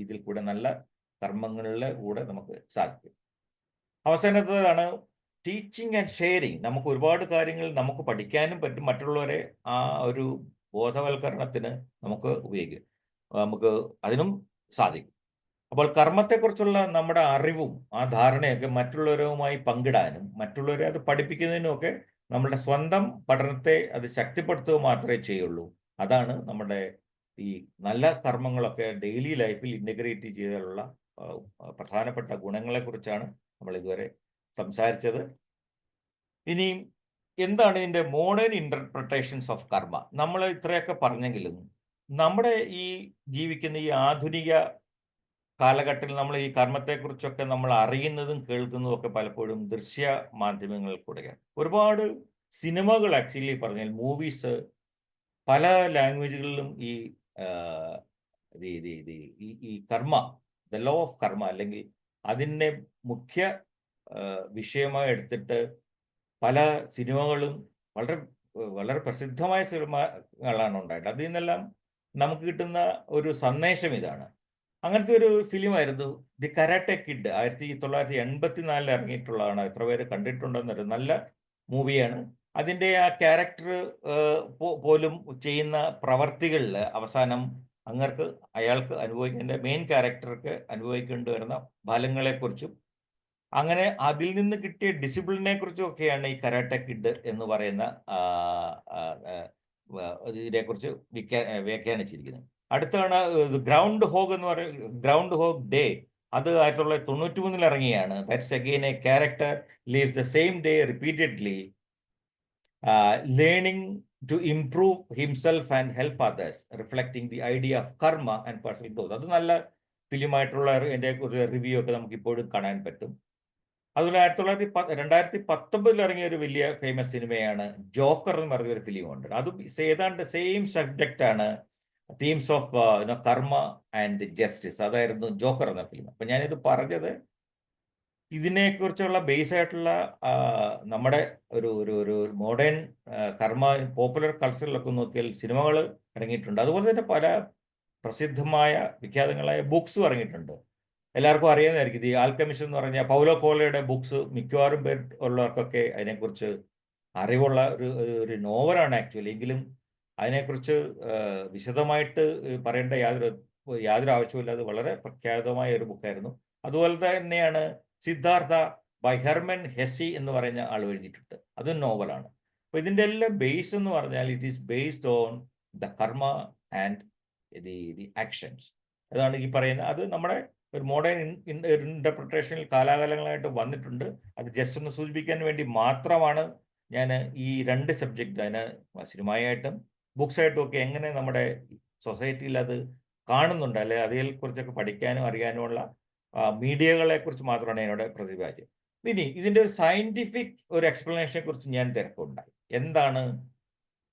ഇതിൽ കൂടെ നല്ല കർമ്മങ്ങളിലെ കൂടെ നമുക്ക് സാധിക്കും. അവസാനത്തേതാണ് ടീച്ചിങ് ആൻഡ് ഷെയറിങ്. നമുക്ക് ഒരുപാട് കാര്യങ്ങൾ നമുക്ക് പഠിക്കാനും പറ്റും, മറ്റുള്ളവരെ ആ ഒരു ബോധവൽക്കരണത്തിന് നമുക്ക് ഉപയോഗിക്കും, നമുക്ക് അതിനും സാധിക്കും. അപ്പോൾ കർമ്മത്തെക്കുറിച്ചുള്ള നമ്മുടെ അറിവും ആ ധാരണയൊക്കെ മറ്റുള്ളവരുമായി പങ്കിടാനും മറ്റുള്ളവരെ അത് പഠിപ്പിക്കുന്നതിനും ഒക്കെ നമ്മുടെ സ്വന്തം പഠനത്തെ അത് ശക്തിപ്പെടുത്തുക മാത്രമേ ചെയ്യുള്ളൂ. അതാണ് നമ്മുടെ ഈ നല്ല കർമ്മങ്ങളൊക്കെ ഡെയിലി ലൈഫിൽ ഇൻ്റഗ്രേറ്റ് ചെയ്തുള്ള പ്രധാനപ്പെട്ട ഗുണങ്ങളെക്കുറിച്ചാണ് നമ്മൾ ഇതുവരെ സംസാരിച്ചത്. ഇനിയും എന്താണ് ഇതിൻ്റെ മോഡേൺ ഇൻ്റർപ്രിട്ടേഷൻസ് ഓഫ് കർമ്മ? നമ്മൾ ഇത്രയൊക്കെ പറഞ്ഞെങ്കിലും നമ്മുടെ ഈ ജീവിക്കുന്ന ഈ ആധുനിക കാലഘട്ടത്തിൽ നമ്മൾ ഈ കർമ്മത്തെക്കുറിച്ചൊക്കെ നമ്മൾ അറിയുന്നതും കേൾക്കുന്നതും ഒക്കെ പലപ്പോഴും ദൃശ്യ മാധ്യമങ്ങളിൽ കൂടെയാണ്. ഒരുപാട് സിനിമകൾ, ആക്ച്വലി പറഞ്ഞാൽ മൂവീസ്, പല ലാംഗ്വേജുകളിലും ഈ കർമ്മ, ദ ലോ ഓഫ് കർമ്മ അല്ലെങ്കിൽ അതിൻ്റെ മുഖ്യ വിഷയമായി എടുത്തിട്ട് പല സിനിമകളും വളരെ വളരെ പ്രസിദ്ധമായ സിനിമകളാണ് ഉണ്ടായിട്ട്. അതിൽ നിന്നെല്ലാം നമുക്ക് കിട്ടുന്ന ഒരു സന്ദേശം ഇതാണ്. അങ്ങനത്തെ ഒരു ഫിലിമായിരുന്നു ദി കരാട്ടെ കിഡ്. 1984 ഇറങ്ങിയിട്ടുള്ളതാണ്. എത്ര പേര് കണ്ടിട്ടുണ്ടെന്നൊരു നല്ല മൂവിയാണ്. അതിൻ്റെ ആ ക്യാരക്ടർ പോലും ചെയ്യുന്ന പ്രവർത്തികളിൽ അവസാനം അയാൾക്ക് അനുഭവിക്കേണ്ട മെയിൻ ക്യാരക്ടർക്ക് അനുഭവിക്കേണ്ടി വരുന്ന ഫലങ്ങളെക്കുറിച്ചും അങ്ങനെ അതിൽ നിന്ന് കിട്ടിയ ഡിസിപ്ലിനെ കുറിച്ചും ഒക്കെയാണ് ഈ കരാട്ടെ കിഡ് എന്ന് പറയുന്ന ഇതിനെക്കുറിച്ച് വ്യാഖ്യാനിച്ചിരിക്കുന്നത്. അടുത്താണ് ഗ്രൗണ്ട് ഹോഗ് എന്ന് പറയുന്ന ഗ്രൗണ്ട് ഹോഗ് ഡേ. അത് 1993 ഇറങ്ങിയാണ്. That's again a character lives the same day repeatedly learning to improve himself and help others, reflecting the idea of karma and personal growth. അത് നല്ല ഫിലിമായിട്ടുള്ള എൻ്റെ ഒരു റിവ്യൂ ഒക്കെ നമുക്ക് ഇപ്പോഴും കാണാൻ പറ്റും. അതുപോലെ 2019 ഇറങ്ങിയ ഒരു വലിയ ഫേമസ് സിനിമയാണ് ജോക്കർ എന്ന് പറഞ്ഞ ഒരു ഫിലിമുണ്ട്. അതും ഏതാണ്ട് സെയിം സബ്ജക്റ്റ് ആണ്, themes of karma and justice. അതായിരുന്നു ജോക്കർ എന്ന ഫിലിം. അപ്പൊ ഞാനിത് പറഞ്ഞത് ഇതിനെക്കുറിച്ചുള്ള ബേസ് ആയിട്ടുള്ള നമ്മുടെ ഒരു ഒരു ഒരു മോഡേൺ കർമ്മ പോപ്പുലർ കൾച്ചറിലൊക്കെ നോക്കിയാൽ സിനിമകൾ ഇറങ്ങിയിട്ടുണ്ട്. അതുപോലെ തന്നെ പല പ്രസിദ്ധമായ വിഖ്യാതങ്ങളായ ബുക്സും ഇറങ്ങിയിട്ടുണ്ട്. എല്ലാവർക്കും അറിയാവുന്നതായിരിക്കും. ഈ ആൽക്കമിസ്റ്റ് എന്ന് പറഞ്ഞാൽ പൗലോ കോലയുടെ ബുക്സ് മിക്കവാറും പേർ ഉള്ളവർക്കൊക്കെ അതിനെക്കുറിച്ച് അറിവുള്ള ഒരു നോവലാണ് ആക്ച്വലി. എങ്കിലും അതിനെക്കുറിച്ച് വിശദമായിട്ട് പറയേണ്ട യാതൊരു ആവശ്യമില്ല. അത് വളരെ പ്രഖ്യാതമായ ഒരു ബുക്കായിരുന്നു. അതുപോലെ തന്നെയാണ് സിദ്ധാർത്ഥ ബൈ ഹെർമൻ ഹെസി എന്ന് പറയുന്ന ആൾ എഴുതിയിട്ടുണ്ട്. അതും നോവലാണ്. അപ്പോൾ ഇതിൻ്റെ എല്ലാം ബേസ് എന്ന് പറഞ്ഞാൽ it is based on the കർമ്മ ആൻഡ് ദി ആക്ഷൻസ്. അതാണ് ഈ പറയുന്നത്. അത് നമ്മുടെ ഒരു മോഡേൺ ഇൻ്റർപ്രിട്ടേഷനിൽ കാലാകാലങ്ങളായിട്ട് വന്നിട്ടുണ്ട്. അത് ജസ്റ്റ് ഒന്ന് സൂചിപ്പിക്കാൻ വേണ്ടി മാത്രമാണ് ഞാൻ ഈ രണ്ട് സബ്ജക്റ്റ്, അതിന് സിനിമയായിട്ടും ബുക്സായിട്ടും ഒക്കെ എങ്ങനെ നമ്മുടെ സൊസൈറ്റിയിൽ അത് കാണുന്നുണ്ട്, അല്ലെ അതിനെക്കുറിച്ചൊക്കെ പഠിക്കാനും അറിയാനുമുള്ള മീഡിയകളെക്കുറിച്ച് മാത്രമാണ് എന്നോട് പ്രതിപാദ്യം. ഇനി ഇതിൻ്റെ ഒരു സയൻറ്റിഫിക് ഒരു എക്സ്പ്ലനേഷനെ കുറിച്ച് ഞാൻ തിരക്കുണ്ടായി. എന്താണ്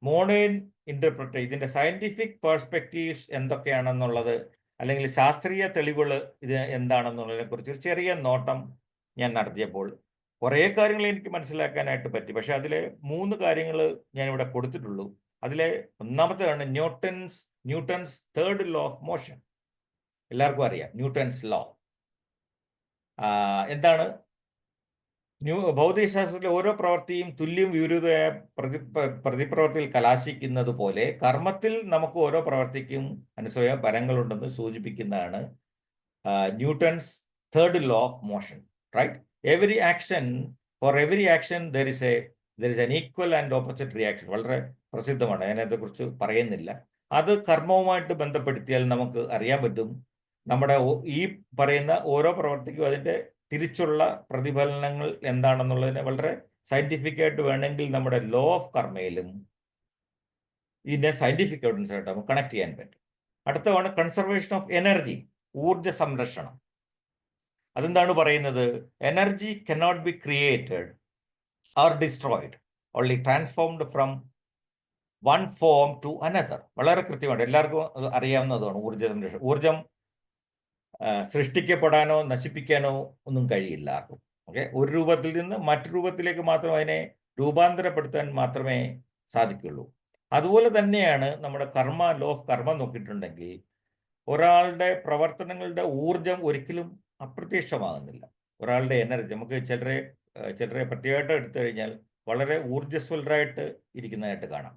മോഡേൺ ഇതിൻ്റെ സയൻറ്റിഫിക് പേഴ്സ്പെക്റ്റീവ്സ് എന്തൊക്കെയാണെന്നുള്ളത്, അല്ലെങ്കിൽ ശാസ്ത്രീയ തെളിവുകൾ ഇത് എന്താണെന്നുള്ളതിനെ കുറിച്ച് ഒരു ചെറിയ നോട്ടം ഞാൻ നടത്തിയപ്പോൾ കുറേ കാര്യങ്ങൾ എനിക്ക് മനസ്സിലാക്കാനായിട്ട് പറ്റി. പക്ഷെ അതിൽ 3 കാര്യങ്ങൾ ഞാനിവിടെ കൊടുത്തിട്ടുള്ളൂ. അതിലെ ഒന്നാമത്തേതാണ് Newton's third law of motion. എല്ലാവർക്കും അറിയാം ന്യൂട്ടൺസ് ലോ. എന്താണ്? ഭൗതികശാസ്ത്രത്തിലെ ഓരോ പ്രവൃത്തിയും തുല്യം വിപരീതമായ പ്രതിപ്രവൃത്തിയിൽ കലാശിക്കുന്നത് പോലെ കർമ്മത്തിൽ നമുക്ക് ഓരോ പ്രവൃത്തിക്കും അനുസൃത ഫലങ്ങളുണ്ടെന്ന് സൂചിപ്പിക്കുന്നതാണ് Newton's third law of motion. Right? For every action there is an equal and opposite reaction. വളരെ പ്രസിദ്ധമാണ്, അതിനെക്കുറിച്ച് പറയുന്നില്ല. അത് കർമ്മവുമായിട്ട് ബന്ധപ്പെടുത്തിയാൽ നമുക്ക് അറിയാൻ പറ്റും നമ്മുടെ ഈ പറയുന്ന ഓരോ പ്രവൃത്തിക്കും അതിൻ്റെ തിരിച്ചുള്ള പ്രതിഫലനങ്ങൾ എന്താണെന്നുള്ളതിനെ വളരെ സയന്റിഫിക് ആയിട്ട് വേണമെങ്കിൽ നമ്മുടെ ലോ ഓഫ് കർമ്മയിലും ഇതിനെ സയന്റിഫിക് എവിഡൻസ് ആയിട്ട് നമുക്ക് കണക്ട് ചെയ്യാൻ പറ്റും. അടുത്തതാണ് കൺസർവേഷൻ ഓഫ് എനർജി, ഊർജ സംരക്ഷണം. അതെന്താണ് പറയുന്നത്? Energy cannot be created or destroyed, only transformed from one form to another. വളരെ കൃത്യമാണ്, എല്ലാവർക്കും അറിയാവുന്നതാണ് ഊർജ സംരക്ഷണം. ഊർജം സൃഷ്ടിക്കപ്പെടാനോ നശിപ്പിക്കാനോ ഒന്നും കഴിയില്ല ആർക്കും. ഓക്കെ, ഒരു രൂപത്തിൽ നിന്ന് മറ്റു രൂപത്തിലേക്ക് മാത്രം അതിനെ രൂപാന്തരപ്പെടുത്താൻ മാത്രമേ സാധിക്കുള്ളൂ. അതുപോലെ തന്നെയാണ് നമ്മുടെ ലോ ഓഫ് കർമ്മ നോക്കിയിട്ടുണ്ടെങ്കിൽ ഒരാളുടെ പ്രവർത്തനങ്ങളുടെ ഊർജം ഒരിക്കലും അപ്രത്യക്ഷമാകുന്നില്ല. ഒരാളുടെ എനർജി നമുക്ക് ചിലരെ പ്രത്യേകമായിട്ട് എടുത്തു കഴിഞ്ഞാൽ വളരെ ഊർജ്ജസ്വലരായിട്ട് ഇരിക്കുന്നതായിട്ട് കാണാം.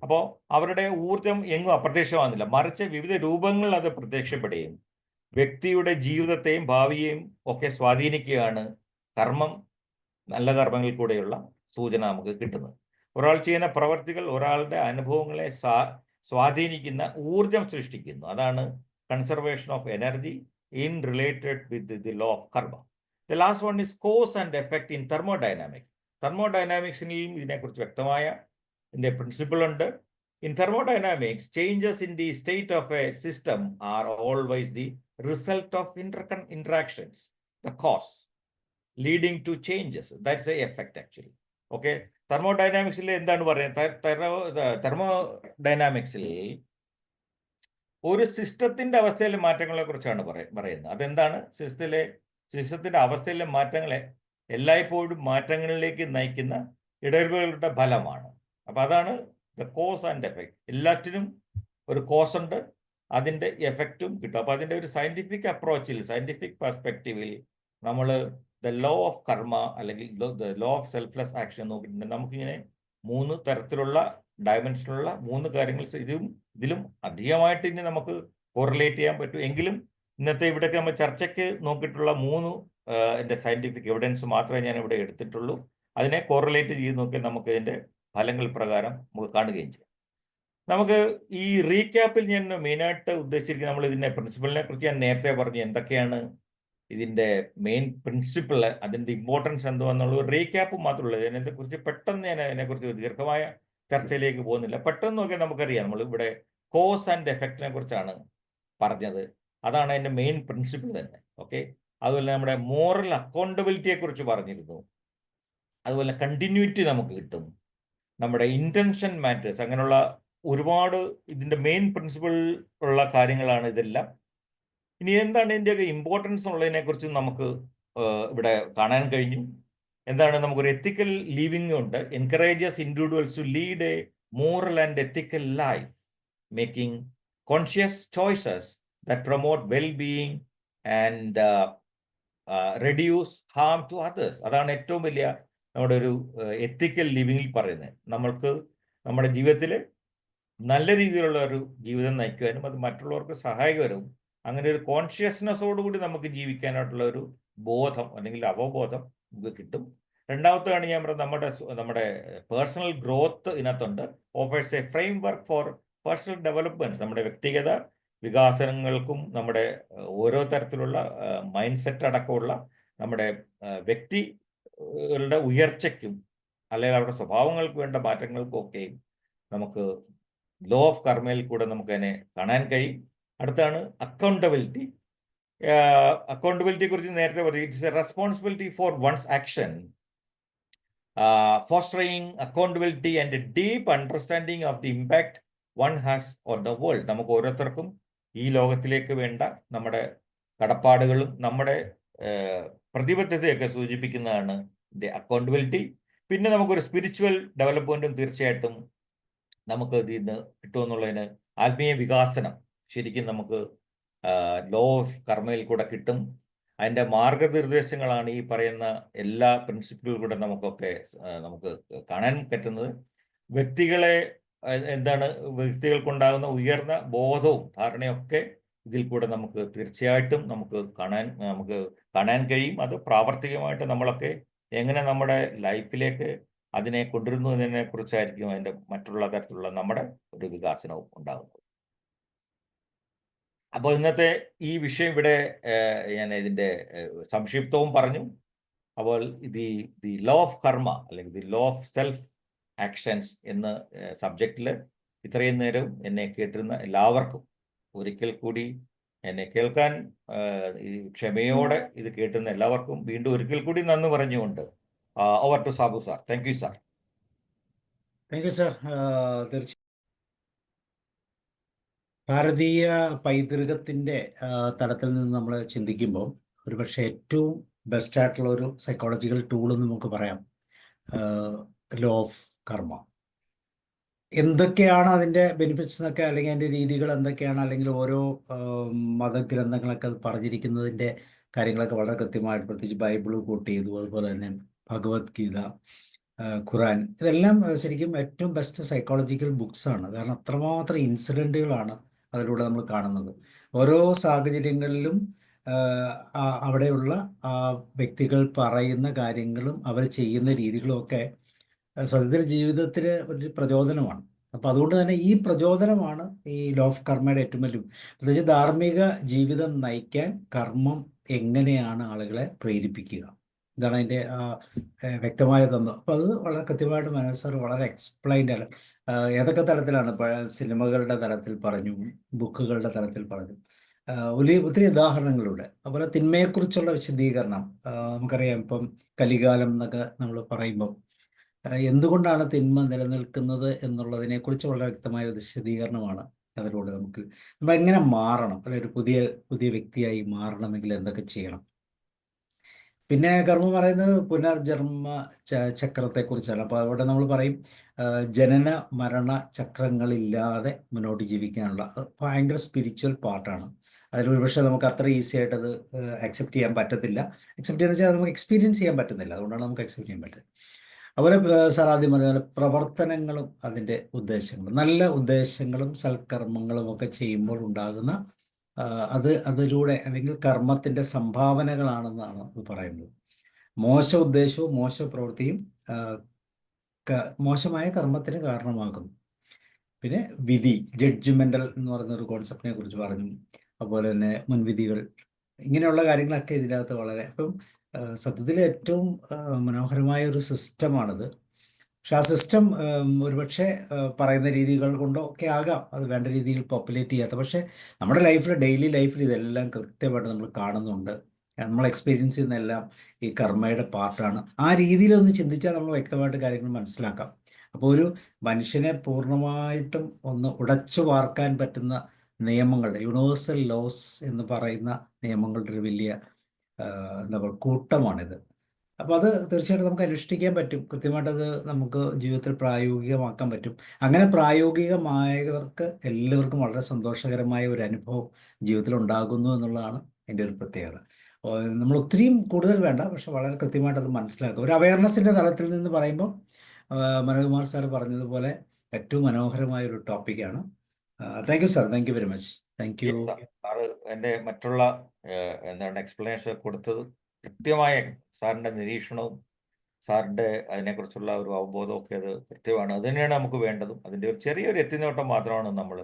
അപ്പോൾ അവരുടെ ഊർജം എങ്ങും അപ്രത്യക്ഷമാകുന്നില്ല, മറിച്ച് വിവിധ രൂപങ്ങളിൽ അത് പ്രത്യക്ഷപ്പെടുകയും വ്യക്തിയുടെ ജീവിതത്തെയും ഭാവിയെയും ഒക്കെ സ്വാധീനിക്കുകയാണ് കർമ്മം. നല്ല കർമ്മങ്ങളിൽ കൂടെയുള്ള സൂചന നമുക്ക് കിട്ടുന്നത്. ഒരാൾ ചെയ്യുന്ന പ്രവർത്തികൾ ഒരാളുടെ അനുഭവങ്ങളെ സ്വാധീനിക്കുന്ന ഊർജം സൃഷ്ടിക്കുന്നു. അതാണ് conservation of energy in related with the law of karma. The last one is cause and effect in thermodynamics. തെർമോഡൈനാമിക്സിലും ഇതിനെക്കുറിച്ച് വ്യക്തമായ ഇതിൻ്റെ പ്രിൻസിപ്പിൾ ഉണ്ട്. In thermodynamics, changes in the state of a system are always the result of interactions, the cause leading to changes. That's the effect actually. Okay, thermodynamics എന്താണ് പറയുന്നത്? തെർമോഡൈനാമിക്സിൽ ഒരു സിസ്റ്റത്തിന്റെ അവസ്ഥയിലെ മാറ്റങ്ങളെ കുറിച്ചാണ് പറയുന്നത്. അതെന്താണ്? സിസ്റ്റത്തിന്റെ അവസ്ഥയിലെ മാറ്റങ്ങളെ എല്ലായ്പ്പോഴും മാറ്റങ്ങളിലേക്ക് നയിക്കുന്ന ഇടപെടലുകളുടെ ഫലമാണ്. അപ്പം അതാണ് ദ കോസ് ആൻഡ് എഫക്റ്റ്. എല്ലാറ്റിനും ഒരു കോസ് ഉണ്ട്, അതിൻ്റെ എഫക്റ്റും കിട്ടും. അപ്പോൾ അതിൻ്റെ ഒരു സയൻറ്റിഫിക് അപ്രോച്ചിൽ, സയൻറ്റിഫിക് പെർസ്പെക്റ്റീവിൽ നമ്മൾ ദ ലോ ഓഫ് കർമ്മ അല്ലെങ്കിൽ the law of selfless action നോക്കിയിട്ടുണ്ടെങ്കിൽ നമുക്കിങ്ങനെ 3 തരത്തിലുള്ള ഡയമെൻഷനുള്ള 3 കാര്യങ്ങൾ ഇതിലും അധികമായിട്ട് ഇനി നമുക്ക് കോറിലേറ്റ് ചെയ്യാൻ പറ്റും. എങ്കിലും ഇന്നത്തെ ഇവിടെയൊക്കെ നമ്മൾ ചർച്ചയ്ക്ക് നോക്കിയിട്ടുള്ള 3 എൻ്റെ സയൻറ്റിഫിക് എവിഡൻസ് മാത്രമേ ഞാൻ ഇവിടെ എടുത്തിട്ടുള്ളൂ. അതിനെ കോറിലേറ്റ് ചെയ്ത് നോക്കിയാൽ നമുക്ക് ഇതിൻ്റെ ഫലങ്ങൾ പ്രകാരം നമുക്ക് കാണുകയും ചെയ്യാം. നമുക്ക് ഈ റീക്യാപ്പിൽ ഞാൻ മെയിനായിട്ട് ഉദ്ദേശിച്ചിരിക്കുന്നത്, നമ്മൾ ഇതിൻ്റെ പ്രിൻസിപ്പളിനെ കുറിച്ച് ഞാൻ നേരത്തെ പറഞ്ഞു എന്തൊക്കെയാണ് ഇതിൻ്റെ മെയിൻ പ്രിൻസിപ്പിൾ, അതിൻ്റെ ഇമ്പോർട്ടൻസ് എന്തുവാന്നുള്ളത് റീക്യാപ്പ് മാത്രമുള്ളത്. അതിനെക്കുറിച്ച് പെട്ടെന്ന് ഞാൻ അതിനെക്കുറിച്ച് ദീർഘമായ ചർച്ചയിലേക്ക് പോകുന്നില്ല. പെട്ടെന്ന് നോക്കിയാൽ നമുക്കറിയാം, നമ്മൾ ഇവിടെ കോസ് ആൻഡ് എഫക്റ്റിനെ കുറിച്ചാണ് പറഞ്ഞത്. അതാണ് അതിൻ്റെ മെയിൻ പ്രിൻസിപ്പിൾ തന്നെ. ഓക്കെ, അതുപോലെ നമ്മുടെ മോറൽ അക്കൗണ്ടബിലിറ്റിയെ കുറിച്ച് പറഞ്ഞിരുന്നു. അതുപോലെ കണ്ടിന്യൂറ്റി നമുക്ക് കിട്ടും, നമ്മുടെ ഇൻറ്റൻഷൻ മാറ്റേഴ്സ്, അങ്ങനെയുള്ള ഒരുപാട് ഇതിൻ്റെ മെയിൻ പ്രിൻസിപ്പിൾ ഉള്ള കാര്യങ്ങളാണ് ഇതെല്ലാം. ഇനി എന്താണ് ഇതിൻ്റെയൊക്കെ ഇമ്പോർട്ടൻസ് ഉള്ളതിനെക്കുറിച്ച് നമുക്ക് ഇവിടെ കാണാൻ കഴിഞ്ഞു. എന്താണ്, നമുക്കൊരു എത്തിക്കൽ ലിവിങ് ഉണ്ട്. Encourages individuals to lead a moral and ethical life, making conscious choices that promote well-being and reduce harm to others. അതാണ് ഏറ്റവും വലിയ നമ്മുടെ ഒരു എത്തിക്കൽ ലിവിങ്ങിൽ പറയുന്നത്. നമ്മൾക്ക് നമ്മുടെ ജീവിതത്തിൽ നല്ല രീതിയിലുള്ള ഒരു ജീവിതം നയിക്കുവാനും അത് മറ്റുള്ളവർക്ക് സഹായകരവും, അങ്ങനെ ഒരു കോൺഷ്യസ്നെസ്സോടുകൂടി നമുക്ക് ജീവിക്കാനായിട്ടുള്ള ഒരു ബോധം അല്ലെങ്കിൽ അവബോധം നമുക്ക് കിട്ടും. രണ്ടാമത്തെയാണ് ഞാൻ പറഞ്ഞത്, നമ്മുടെ പേഴ്സണൽ ഗ്രോത്ത് ഇതിനകത്തുണ്ട്. Offers A frame work for personal development, നമ്മുടെ വ്യക്തിഗത വികാസങ്ങൾക്കും നമ്മുടെ ഓരോ തരത്തിലുള്ള മൈൻഡ് സെറ്റ് അടക്കമുള്ള നമ്മുടെ വ്യക്തികളുടെ ഉയർച്ചയ്ക്കും അല്ലെങ്കിൽ അവരുടെ സ്വഭാവങ്ങൾക്ക് വേണ്ട മാറ്റങ്ങൾക്കും ഒക്കെയും നമുക്ക് ലോ ഓഫ് കർമ്മയിൽ കൂടെ നമുക്ക് അതിനെ കാണാൻ കഴിയും. അടുത്താണ് അക്കൗണ്ടബിലിറ്റി. അക്കൗണ്ടബിലിറ്റിയെ കുറിച്ച് നേരത്തെ പറഞ്ഞു, it's a responsibility for one's action, fostering accountability and a deep understanding of the impact one has on the world. നമുക്ക് ഓരോരുത്തർക്കും ഈ ലോകത്തിലേക്ക് വേണ്ട നമ്മുടെ കടപ്പാടുകളും നമ്മുടെ പ്രതിബദ്ധതയൊക്കെ സൂചിപ്പിക്കുന്നതാണ് അക്കൗണ്ടബിലിറ്റി. പിന്നെ നമുക്കൊരു സ്പിരിച്വൽ ഡെവലപ്മെൻറ്റും തീർച്ചയായിട്ടും നമുക്ക് ഇതിൽ നിന്ന് കിട്ടുമെന്നുള്ളതിന് ആത്മീയ വികാസനം ശരിക്കും നമുക്ക് ലോ ഓഫ് കർമ്മയിൽ കൂടെ കിട്ടും. അതിൻ്റെ മാർഗനിർദ്ദേശങ്ങളാണ് ഈ പറയുന്ന എല്ലാ പ്രിൻസിപ്പിളുകൂടെ നമുക്ക് കാണാൻ പറ്റുന്നത്. വ്യക്തികൾക്കുണ്ടാകുന്ന ഉയർന്ന ബോധവും ധാരണയൊക്കെ ഇതിൽ കൂടെ നമുക്ക് തീർച്ചയായിട്ടും നമുക്ക് കാണാൻ കഴിയും. അത് പ്രാവർത്തികമായിട്ട് നമ്മളൊക്കെ എങ്ങനെ നമ്മുടെ ലൈഫിലേക്ക് അതിനെ കൊണ്ടുവരുന്നു എന്നതിനെ കുറിച്ചായിരിക്കും അതിൻ്റെ മറ്റുള്ള തരത്തിലുള്ള നമ്മുടെ ഒരു വികാസനവും ഉണ്ടാകുന്നത്. അപ്പോൾ ഇന്നത്തെ ഈ വിഷയം ഇവിടെ ഞാൻ ഇതിൻ്റെ സംക്ഷിപ്തവും പറഞ്ഞു. അപ്പോൾ ദി ലോ ഓഫ് കർമ്മ അല്ലെങ്കിൽ the law of self actions എന്ന സബ്ജക്റ്റിൽ ഇത്രയും നേരം എന്നെ കേട്ടിരുന്ന എല്ലാവർക്കും ഒരിക്കൽ കൂടി എന്നെ കേൾക്കാൻ ഈ ക്ഷമയോടെ ഇത് കേട്ടുന്ന എല്ലാവർക്കും വീണ്ടും ഒരിക്കൽ കൂടി നന്ദി പറഞ്ഞുകൊണ്ട് over to Sabu sir. Thank you sir. Thank you sir. തീർച്ചയായും ഭാരതീയ പൈതൃകത്തിൻ്റെ തലത്തിൽ നിന്ന് നമ്മൾ ചിന്തിക്കുമ്പോൾ ഒരുപക്ഷെ ഏറ്റവും ബെസ്റ്റ് ആയിട്ടുള്ള ഒരു സൈക്കോളജിക്കൽ ടൂൾ എന്ന് നമുക്ക് പറയാം ലോ ഓഫ് കർമ്മ. എന്തൊക്കെയാണ് അതിൻ്റെ ബെനിഫിറ്റ്സ് എന്നൊക്കെ, അല്ലെങ്കിൽ അതിൻ്റെ രീതികൾ എന്തൊക്കെയാണ്, അല്ലെങ്കിൽ ഓരോ മതഗ്രന്ഥങ്ങളൊക്കെ അത് പറഞ്ഞിരിക്കുന്നതിൻ്റെ കാര്യങ്ങളൊക്കെ വളരെ കൃത്യമായിട്ട്, പ്രത്യേകിച്ച് ബൈബിൾ കോട്ട് ചെയ്തു, അതുപോലെ തന്നെ ഭഗവത്ഗീത, ഖുറാൻ, ഇതെല്ലാം ശരിക്കും ഏറ്റവും ബെസ്റ്റ് സൈക്കോളജിക്കൽ ബുക്സാണ്. കാരണം അത്രമാത്രം ഇൻസിഡൻറ്റുകളാണ് അതിലൂടെ നമ്മൾ കാണുന്നത്. ഓരോ സാഹചര്യങ്ങളിലും അവിടെയുള്ള വ്യക്തികൾ പറയുന്ന കാര്യങ്ങളും അവർ ചെയ്യുന്ന രീതികളും ഒക്കെ സത്യത്തിൽ ജീവിതത്തിന് ഒരു പ്രചോദനമാണ്. അപ്പോൾ അതുകൊണ്ട് തന്നെ ഈ പ്രചോദനമാണ് ഈ ലോ ഓഫ് കർമ്മയുടെ ഏറ്റവും വലിയ, പ്രത്യേകിച്ച് ധാർമ്മിക ജീവിതം നയിക്കാൻ കർമ്മം എങ്ങനെയാണ് ആളുകളെ പ്രേരിപ്പിക്കുക, ഇതാണ് അതിൻ്റെ വ്യക്തമായ തത്വം. അപ്പോൾ അത് വളരെ കൃത്യമായിട്ട് മനോജ് സാർ വളരെ എക്സ്പ്ലെയിൻഡ് ആണ്. ഏതൊക്കെ തലത്തിലാണ്, സിനിമകളുടെ തലത്തിൽ പറഞ്ഞു, ബുക്കുകളുടെ തലത്തിൽ പറഞ്ഞു, ഒത്തിരി ഉദാഹരണങ്ങളിലൂടെ. അതുപോലെ തിന്മയെക്കുറിച്ചുള്ള വിശദീകരണം. നമുക്കറിയാം ഇപ്പം കലികാലം എന്നൊക്കെ നമ്മൾ പറയുമ്പം എന്തുകൊണ്ടാണ് തിന്മ നിലനിൽക്കുന്നത് എന്നുള്ളതിനെക്കുറിച്ച് വളരെ വ്യക്തമായ വിശദീകരണമാണ് അതിലൂടെ നമ്മൾ എങ്ങനെ മാറണം, അല്ലെങ്കിൽ ഒരു പുതിയ വ്യക്തിയായി മാറണമെങ്കിൽ എന്തൊക്കെ ചെയ്യണം. പിന്നെ കർമ്മം പറയുന്നത് പുനർജന്മ ചക്രത്തെക്കുറിച്ചാണ്. അപ്പോൾ അവിടെ നമ്മൾ പറയും ജനന മരണ ചക്രങ്ങളില്ലാതെ മുന്നോട്ട് ജീവിക്കാനുള്ള ഭയങ്കര സ്പിരിച്വൽ പാർട്ടാണ്. അതിൽ ഒരുപക്ഷെ നമുക്ക് അത്ര ഈസി ആയിട്ട് അത് അക്സെപ്റ്റ് ചെയ്യാൻ പറ്റത്തില്ല. അക്സെപ്റ്റ് ചെയ്യാന്ന് വെച്ചാൽ നമുക്ക് എക്സ്പീരിയൻസ് ചെയ്യാൻ പറ്റുന്നില്ല, അതുകൊണ്ടാണ് നമുക്ക് അക്സെപ്റ്റ് ചെയ്യാൻ പറ്റുന്നത്. അതുപോലെ സാർ ആദ്യം പറഞ്ഞ പോലെ പ്രവർത്തനങ്ങളും അതിൻ്റെ ഉദ്ദേശങ്ങളും, നല്ല ഉദ്ദേശങ്ങളും സൽക്കർമ്മങ്ങളും ഒക്കെ ചെയ്യുമ്പോൾ ഉണ്ടാകുന്ന അതിലൂടെ അല്ലെങ്കിൽ കർമ്മത്തിൻ്റെ സംഭാവനകളാണെന്നാണ് അത് പറയുന്നത്. മോശ ഉദ്ദേശവും മോശ പ്രവൃത്തിയും മോശമായ കർമ്മത്തിന് കാരണമാകുന്നു. പിന്നെ വിധി, ജഡ്ജ്മെൻ്റൽ എന്ന് പറയുന്ന ഒരു കോൺസെപ്റ്റിനെ കുറിച്ച് പറഞ്ഞു. അതുപോലെ തന്നെ മുൻവിധികൾ, ഇങ്ങനെയുള്ള കാര്യങ്ങളൊക്കെ ഇതിനകത്ത് വളരെ ഇപ്പം സത്യത്തിൽ ഏറ്റവും മനോഹരമായ ഒരു സിസ്റ്റമാണിത്. പക്ഷെ ആ സിസ്റ്റം ഒരുപക്ഷെ പറയുന്ന രീതികൾ കൊണ്ടോ ഒക്കെ ആകാം അത് വേണ്ട രീതിയിൽ പോപ്പുലേറ്റ് ചെയ്യാത്ത. പക്ഷേ നമ്മുടെ ലൈഫിൽ, ഡെയിലി ലൈഫിൽ ഇതെല്ലാം കൃത്യമായിട്ട് നമ്മൾ കാണുന്നുണ്ട്. നമ്മൾ എക്സ്പീരിയൻസ് ചെയ്യുന്നതെല്ലാം ഈ കർമ്മയുടെ പാർട്ടാണ്. ആ രീതിയിലൊന്ന് ചിന്തിച്ചാൽ നമ്മൾ വ്യക്തമായിട്ട് കാര്യങ്ങൾ മനസ്സിലാക്കാം. അപ്പോൾ ഒരു മനുഷ്യനെ പൂർണ്ണമായിട്ടും ഒന്ന് ഉടച്ചു വാർക്കാൻ പറ്റുന്ന നിയമങ്ങളുടെ, യൂണിവേഴ്സൽ ലോസ് എന്ന് പറയുന്ന നിയമങ്ങളുടെ ഒരു വലിയ എന്താ പറയുക കൂട്ടമാണിത്. അപ്പോൾ അത് തീർച്ചയായിട്ടും നമുക്ക് അനുഷ്ഠിക്കാൻ പറ്റും. കൃത്യമായിട്ട് അത് നമുക്ക് ജീവിതത്തിൽ പ്രായോഗികമാക്കാൻ പറ്റും. അങ്ങനെ പ്രായോഗികമായവർക്ക് എല്ലാവർക്കും വളരെ സന്തോഷകരമായ ഒരു അനുഭവം ജീവിതത്തിൽ ഉണ്ടാകുന്നു എന്നുള്ളതാണ് എൻ്റെ ഒരു പ്രത്യേകത. നമ്മൾ ഒത്തിരിയും കൂടുതൽ വേണ്ട, പക്ഷെ വളരെ കൃത്യമായിട്ട് അത് മനസ്സിലാക്കുക. ഒരു അവയർനെസ്സിൻ്റെ തലത്തിൽ നിന്ന് പറയുമ്പോൾ മനോകുമാർ സാർ പറഞ്ഞതുപോലെ ഏറ്റവും മനോഹരമായ ഒരു ടോപ്പിക്കാണ്. Thank you sir, thank you very much. Thank you. Sir എൻ്റെ മറ്റുള്ള എന്താണ് എക്സ്പ്ലനേഷൻ കൊടുത്തത് കൃത്യമായ സാറിൻ്റെ നിരീക്ഷണവും സാറിൻ്റെ അതിനെക്കുറിച്ചുള്ള ഒരു അവബോധമൊക്കെ അത് കൃത്യമാണ്. അത് തന്നെയാണ് നമുക്ക് വേണ്ടതും. അതിൻ്റെ ഒരു ചെറിയൊരു എത്തിനോട്ടം മാത്രമാണ് നമ്മൾ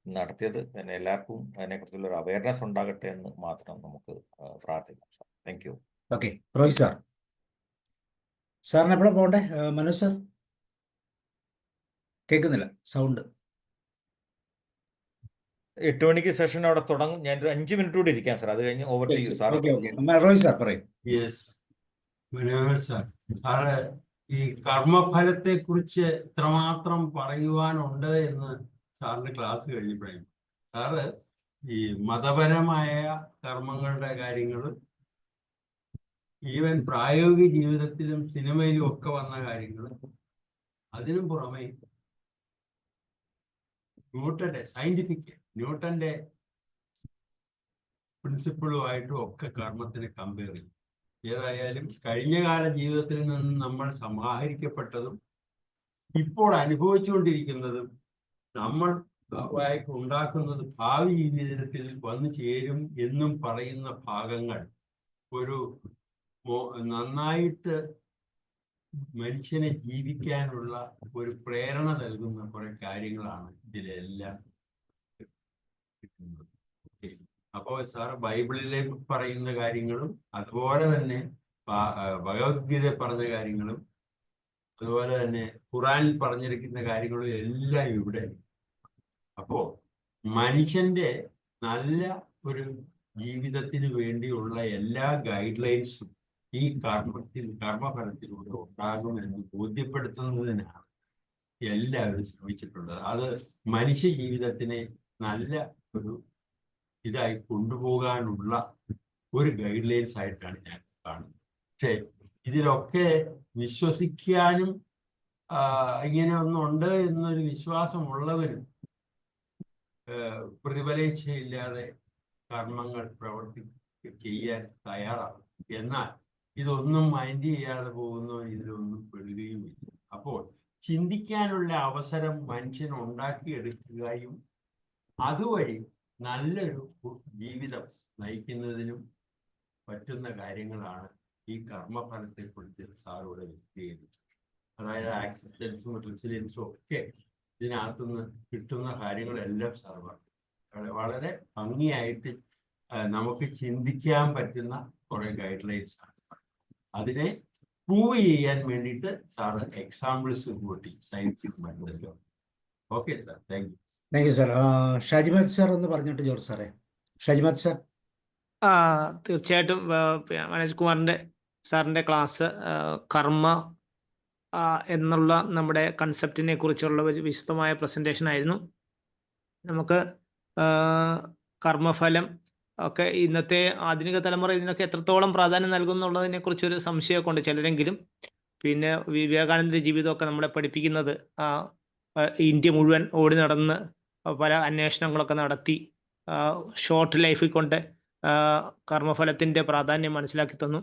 നടത്തിയത്. തന്നെ എല്ലാവർക്കും അതിനെക്കുറിച്ചുള്ള ഒരു അവയർനെസ് ഉണ്ടാകട്ടെ എന്ന് മാത്രം നമുക്ക് പ്രാർത്ഥിക്കാം. Thank you. Okay, Roy sir, സാറിന് എപ്പോഴാണ് പോകണ്ടേ? മനോജ് സാർ കേൾക്കുന്നില്ല സൗണ്ട്. 8 മണിക്ക് സെഷൻ അവിടെ തുടങ്ങും. ഞാൻ ഒരു 5 മിനിറ്റ് കൂടി ഇരിക്കാം സാർ, അത് കഴിഞ്ഞ് over to you sir. Roy sir പറയും. Yes, Manohar sir. സാറ് ഈ കർമ്മഫലത്തെ കുറിച്ച് ഇത്രമാത്രം പറയുവാനുണ്ട് എന്ന് സാറിന്റെ ക്ലാസ് കഴിഞ്ഞപ്പോഴേ സാറ് ഈ മതപരമായ കർമ്മങ്ങളുടെ കാര്യങ്ങളും ഈവൻ പ്രായോഗിക ജീവിതത്തിലും സിനിമയിലും ഒക്കെ വന്ന കാര്യങ്ങളും അതിനും പുറമെ ന്യൂട്ടന്റെ പ്രിൻസിപ്പിളുമായിട്ടും ഒക്കെ കർമ്മത്തിനെ കമ്പയർ ചെയ്യും. ഏതായാലും കഴിഞ്ഞകാല ജീവിതത്തിൽ നിന്ന് നമ്മൾ സമാഹരിക്കപ്പെട്ടതും ഇപ്പോൾ അനുഭവിച്ചുകൊണ്ടിരിക്കുന്നതും നമ്മൾ ഉണ്ടാക്കുന്നത് ഭാവി ജീവിതത്തിൽ വന്നു ചേരും എന്നും പറയുന്ന ഭാഗങ്ങൾ ഒരു നന്നായിട്ട് മനുഷ്യനെ ജീവിക്കാനുള്ള ഒരു പ്രേരണ നൽകുന്ന കുറെ കാര്യങ്ങളാണ് ഇതിലെല്ലാം കിട്ടുന്നത്. അപ്പോൾ സാർ ബൈബിളിലെ പറയുന്ന കാര്യങ്ങളും അതുപോലെ തന്നെ ഭഗവത്ഗീത പറഞ്ഞ കാര്യങ്ങളും അതുപോലെ തന്നെ ഖുറാനിൽ പറഞ്ഞിരിക്കുന്ന കാര്യങ്ങളും എല്ലാം ഇവിടെ. അപ്പോ മനുഷ്യന്റെ നല്ല ഒരു ജീവിതത്തിന് വേണ്ടിയുള്ള എല്ലാ ഗൈഡ് ലൈൻസും ഈ കർമ്മഫലത്തിലൂടെ ഉണ്ടാകുമെന്ന് ബോധ്യപ്പെടുത്തുന്നതിനാണ് എല്ലാവരും ശ്രമിച്ചിട്ടുള്ളത്. അത് മനുഷ്യ ജീവിതത്തിനെ നല്ല ഒരു ഇതായി കൊണ്ടുപോകാനുള്ള ഒരു ഗൈഡ് ലൈൻസ് ആയിട്ടാണ് ഞാൻ കാണുന്നത്. പക്ഷെ ഇതിലൊക്കെ വിശ്വസിക്കാനും ഇങ്ങനെ ഒന്നുണ്ട് എന്നൊരു വിശ്വാസമുള്ളവരും പ്രതിഫലേച്ഛയില്ലാതെ കർമ്മങ്ങൾ ചെയ്യാൻ തയ്യാറാണ്. എന്നാൽ ഇതൊന്നും മൈൻഡ് ചെയ്യാതെ പോകുന്നവർ ഇതിലൊന്നും പെടുകയുമില്ല. അപ്പോൾ ചിന്തിക്കാനുള്ള അവസരം മനുഷ്യൻ ഉണ്ടാക്കിയെടുക്കുകയും അതുവഴി നല്ലൊരു ജീവിതം നയിക്കുന്നതിനും പറ്റുന്ന കാര്യങ്ങളാണ് ഈ കർമ്മഫലത്തെക്കുറിച്ച് സാറോട് വിശദീകരിച്ചത്. അതായത് ആക്സെപ്റ്റൻസും റെസിലിയൻസും ഒക്കെ ഇതിനകത്തുനിന്ന് കിട്ടുന്ന കാര്യങ്ങളെല്ലാം സാർ പറഞ്ഞു. വളരെ ഭംഗിയായിട്ട് നമുക്ക് ചിന്തിക്കാൻ പറ്റുന്ന കുറെ ഗൈഡ് ലൈൻസ് ആണ്. അതിനെ പ്രൂവ് ചെയ്യാൻ വേണ്ടിയിട്ട് സാറ് എക്സാമ്പിൾസ് കൂട്ടി സയൻസിക് മെത്തേഡിലോ. Okay sir, thank you. Thank you sir. Shajimath sir ഒന്ന് പറഞ്ഞിട്ട് ജോർജ് സാറേ. ഷാജിമാത് സാർ. തീർച്ചയായിട്ടും മനോജ് കുമാറിന്റെ സാറിന്റെ ക്ലാസ് കർമ്മ എന്നുള്ള നമ്മുടെ കൺസെപ്റ്റിനെ കുറിച്ചുള്ള ഒരു വിശദമായ പ്രസന്റേഷൻ ആയിരുന്നു. നമുക്ക് കർമ്മഫലം ഒക്കെ ഇന്നത്തെ ആധുനിക തലമുറ ഇതിനൊക്കെ എത്രത്തോളം പ്രാധാന്യം നൽകുന്നുള്ളതിനെ കുറിച്ചൊരു സംശയമൊക്കെ ഉണ്ട് ചിലരെങ്കിലും. പിന്നെ വിവേകാനന്ദന്റെ ജീവിതമൊക്കെ നമ്മളെ പഠിപ്പിക്കുന്നത് ഇന്ത്യ മുഴുവൻ ഓടി നടന്ന് പല അന്വേഷണങ്ങളൊക്കെ നടത്തി ഷോർട്ട് ലൈഫിൽ കൊണ്ട് കർമ്മഫലത്തിന്റെ പ്രാധാന്യം മനസ്സിലാക്കി തന്നു.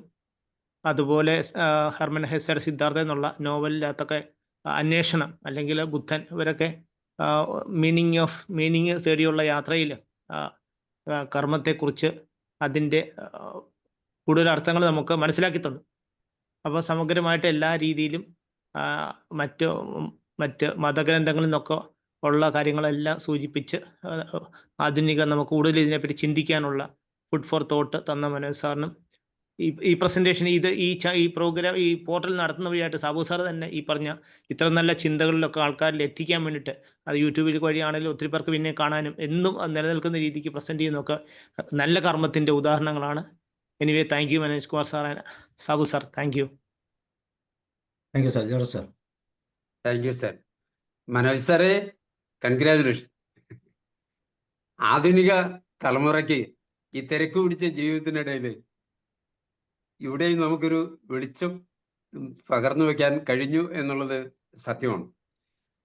അതുപോലെ ഹെർമൻ ഹെസ്സയുടെ സിദ്ധാർത്ഥ എന്നുള്ള നോവലിനകത്തൊക്കെ അന്വേഷണം അല്ലെങ്കിൽ ബുദ്ധൻ ഇവരൊക്കെ മീനിങ് തേടിയുള്ള യാത്രയിൽ കർമ്മത്തെക്കുറിച്ച് അതിൻ്റെ കൂടുതൽ അർത്ഥങ്ങൾ നമുക്ക് മനസ്സിലാക്കി തന്നു. അപ്പോൾ സമഗ്രമായിട്ട് എല്ലാ രീതിയിലും മറ്റ് മതഗ്രന്ഥങ്ങളിൽ നിന്നൊക്കെ ഉള്ള കാര്യങ്ങളെല്ലാം സൂചിപ്പിച്ച് ആധുനിക നമുക്ക് കൂടുതൽ ഇതിനെപ്പറ്റി ചിന്തിക്കാനുള്ള ഫുഡ് ഫോർ തോട്ട് തന്ന മനോജ് സാറിനും ഈ പ്രസന്റേഷൻ ഈ പ്രോഗ്രാം ഈ പോർട്ടൽ നടത്തുന്ന വഴിയായിട്ട് സാബു സാർ തന്നെ ഈ പറഞ്ഞ ഇത്ര നല്ല ചിന്തകളിലൊക്കെ ആൾക്കാരിൽ എത്തിക്കാൻ വേണ്ടിയിട്ട് അത് യൂട്യൂബിൽ വഴിയാണെങ്കിലും ഒത്തിരി പേർക്ക് പിന്നെ കാണാനും എന്നും നിലനിൽക്കുന്ന രീതിക്ക് പ്രസന്റ് ചെയ്യുന്നതൊക്കെ നല്ല കർമ്മത്തിന്റെ ഉദാഹരണങ്ങളാണ്. Anyway thank you Manoj Kumar sir, Sabu sir, thank you. Thank you sir. George sir. Thank you sir. Manoj സാറേ, കൺഗ്രാജുലേഷൻ. ആധുനിക തലമുറയ്ക്ക് ഈ തിരക്ക് പിടിച്ച ജീവിതത്തിനിടയിൽ ഇവിടെയും നമുക്കൊരു വെളിച്ചം പകർന്നു വെക്കാൻ കഴിഞ്ഞു എന്നുള്ളത് സത്യമാണ്.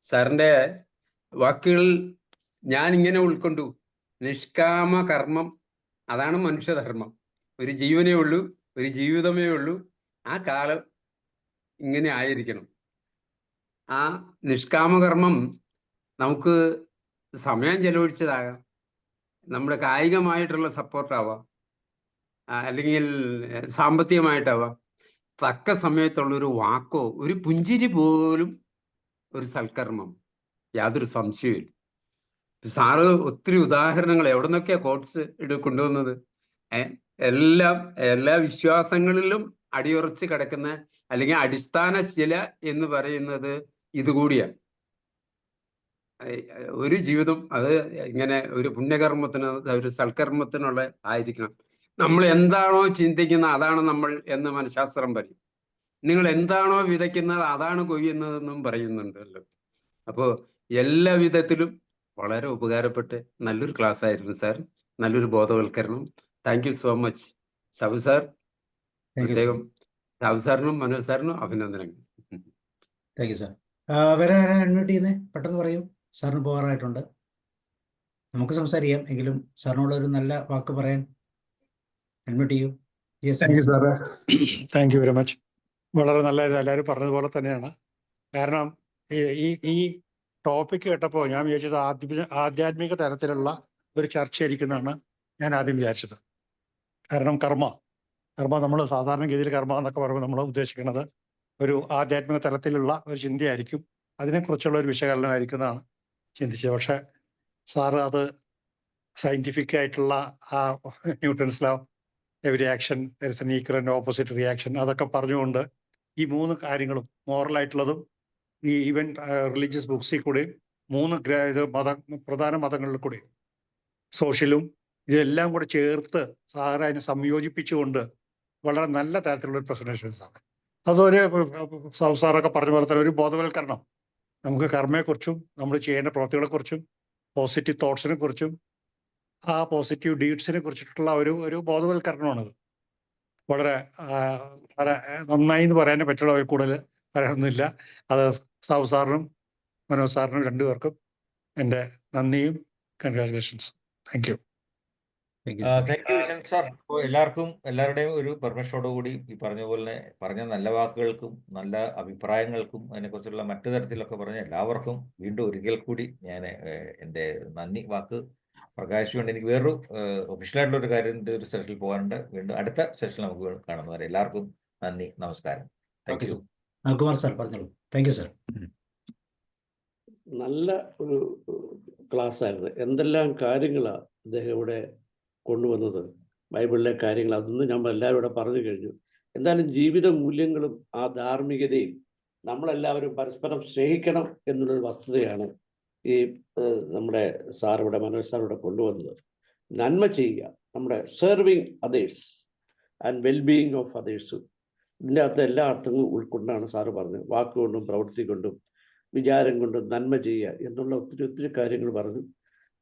സാറിൻ്റെ വാക്കുകൾ ഞാൻ ഇങ്ങനെ ഉൾക്കൊണ്ടു. നിഷ്കാമ കർമ്മം, അതാണ് മനുഷ്യധർമ്മം. ഒരു ജീവനേ ഉള്ളൂ, ഒരു ജീവിതമേ ഉള്ളൂ. ആ കാലം ഇങ്ങനെ ആയിരിക്കണം. ആ നിഷ്കാമകർമ്മം നമുക്ക് സമയം ചെലവഴിച്ചതാകാം, നമ്മുടെ കായികമായിട്ടുള്ള സപ്പോർട്ടാവാം, അല്ലെങ്കിൽ സാമ്പത്തികമായിട്ടാവാം. തക്ക സമയത്തുള്ളൊരു വാക്കോ ഒരു പുഞ്ചിരി പോലും ഒരു സൽക്കർമ്മം, യാതൊരു സംശയവും. സാറ് ഒത്തിരി ഉദാഹരണങ്ങൾ എവിടെ നിന്നൊക്കെയാണ് കോട്സ് കൊണ്ടുവന്നത്. എല്ലാ വിശ്വാസങ്ങളിലും അടിയുറച്ച് കിടക്കുന്ന അല്ലെങ്കിൽ അടിസ്ഥാന ശില എന്ന് പറയുന്നത് ഇതുകൂടിയാണ്. ഒരു ജീവിതം അത് ഇങ്ങനെ ഒരു പുണ്യകർമ്മത്തിന്, ഒരു സൽക്കർമ്മത്തിനുള്ള ആയിരിക്കണം. നമ്മൾ എന്താണോ ചിന്തിക്കുന്നത് അതാണ് നമ്മൾ എന്ന് മനഃശാസ്ത്രം പറയും. നിങ്ങൾ എന്താണോ വിതയ്ക്കുന്നത് അതാണ് കൊയ്യുന്നതെന്നും പറയുന്നുണ്ടല്ലോ. അപ്പോൾ എല്ലാ വിധത്തിലും വളരെ ഉപകാരപ്പെട്ട് നല്ലൊരു ക്ലാസ് ആയിരുന്നു സാർ. നല്ലൊരു ബോധവൽക്കരണം. Thank you so much Sabu sir. പ്രത്യേകം സാബു സാറിനും മനോജ് സാറിനും അഭിനന്ദനങ്ങൾ. Thank you sir. വേറെ ആരാ അൺമ്യൂട്ട് ചെയ്യുന്നത്? പെട്ടെന്ന് പറയൂ. സാറിന് പോകാറായിട്ടുണ്ട്. നമുക്ക് സംസാരിക്കാം, എങ്കിലും സാറിനോട് ഒരു നല്ല വാക്ക് പറയാൻ അൺമ്യൂട്ട് ചെയ്യൂ. താങ്ക് യു സാറേ. Thank you very much. വളരെ നല്ലതായിരുന്നു. എല്ലാവരും പറഞ്ഞതുപോലെ തന്നെയാണ്. കാരണം ഈ ടോപ്പിക് കേട്ടപ്പോൾ ഞാൻ വിചാരിച്ചത് ആധ്യാത്മിക തലത്തിലുള്ള ഒരു ചർച്ചയായിരിക്കുന്നതാണ് ഞാൻ ആദ്യം വിചാരിച്ചത്. കാരണം കർമ്മ നമ്മൾ സാധാരണഗതിയിൽ കർമ്മ എന്നൊക്കെ പറയുമ്പോൾ നമ്മൾ ഉദ്ദേശിക്കുന്നത് ഒരു ആധ്യാത്മിക തലത്തിലുള്ള ഒരു ചിന്തയായിരിക്കും, അതിനെക്കുറിച്ചുള്ള ഒരു വിശകലനമായിരിക്കുന്നതാണ് ചിന്തിച്ചത്. പക്ഷെ സാറ് അത് സയന്റിഫിക് ആയിട്ടുള്ള ആ Newton's law, every action there is an equal and opposite reaction, അതൊക്കെ പറഞ്ഞുകൊണ്ട് ഈ മൂന്ന് കാര്യങ്ങളും മോറലായിട്ടുള്ളതും ഈ ഈവൻ റിലീജിയസ് ബുക്സിൽ കൂടെയും പ്രധാന മതങ്ങളിൽ കൂടെയും സോഷ്യലും ഇതെല്ലാം കൂടെ ചേർത്ത് സാറ് അതിനെ സംയോജിപ്പിച്ചുകൊണ്ട് വളരെ നല്ല തരത്തിലുള്ള ഒരു പ്രസന്റേഷൻസ് ആണ്. അതൊരു സാറൊക്കെ പറഞ്ഞ പോലെ തന്നെ ഒരു ബോധവൽക്കരണം, നമുക്ക് കർമ്മയെക്കുറിച്ചും നമ്മൾ ചെയ്യേണ്ട പ്രവൃത്തികളെക്കുറിച്ചും പോസിറ്റീവ് തോട്ട്സിനെ കുറിച്ചും ആ പോസിറ്റീവ് ഡീഡ്സിനെ കുറിച്ചിട്ടുള്ള ഒരു ബോധവൽക്കരണമാണത്. വളരെ നന്നായി എന്ന് പറയാനേ പറ്റുള്ള കൂടുതൽ പറയാനൊന്നുമില്ല. അത് സാബു സാറിനും മനോജ് സാറിനും രണ്ടുപേർക്കും എൻ്റെ നന്ദിയും congratulations. Thank you. Thank you Vishan sir. അപ്പോൾ എല്ലാവരുടെയും ഒരു പെർമിഷനോടുകൂടി ഈ പറഞ്ഞ പോലെ പറഞ്ഞ നല്ല വാക്കുകൾക്കും നല്ല അഭിപ്രായങ്ങൾക്കും അതിനെക്കുറിച്ചുള്ള മറ്റു തരത്തിലൊക്കെ പറഞ്ഞ എല്ലാവർക്കും വീണ്ടും ഒരിക്കൽ കൂടി ഞാൻ എൻ്റെ നന്ദി വാക്ക് പ്രകാശിച്ചുകൊണ്ട് എനിക്ക് വേറൊരു ഒഫീഷ്യലായിട്ടുള്ള ഒരു കാര്യത്തിൻ്റെ ഒരു സെഷനിൽ പോകാനുണ്ട്. വീണ്ടും അടുത്ത സെഷനിൽ നമുക്ക് കാണുന്നവരെ എല്ലാവർക്കും നന്ദി, നമസ്കാരം. Thank you. അനിൽകുമാർ സാർ പറഞ്ഞോളൂ. Thank you sir. നല്ല ഒരു ക്ലാസ് ആയിരുന്നു. എന്തെല്ലാം കാര്യങ്ങളാണ് അദ്ദേഹം ഇവിടെ കൊണ്ടുവന്നത്, ബൈബിളിലെ കാര്യങ്ങൾ, അതൊന്നും നമ്മൾ എല്ലാവരും ഇവിടെ പറഞ്ഞു കഴിഞ്ഞു. എന്തായാലും ജീവിത മൂല്യങ്ങളും ആ ധാർമ്മികതയും നമ്മളെല്ലാവരും പരസ്പരം സ്നേഹിക്കണം എന്നുള്ളൊരു വസ്തുതയാണ് ഈ നമ്മുടെ സാറിവിടെ മനോജ് സാറിവിടെ കൊണ്ടുവന്നത്. നന്മ ചെയ്യുക, നമ്മുടെ serving others and wellbeing of അതേഴ്സും, ഇതിൻ്റെ അകത്ത് എല്ലാ അർത്ഥങ്ങളും ഉൾക്കൊണ്ടാണ് സാറ് പറഞ്ഞത്. വാക്കുകൊണ്ടും പ്രവൃത്തി കൊണ്ടും വിചാരം കൊണ്ടും നന്മ ചെയ്യുക എന്നുള്ള ഒത്തിരി കാര്യങ്ങൾ പറഞ്ഞു.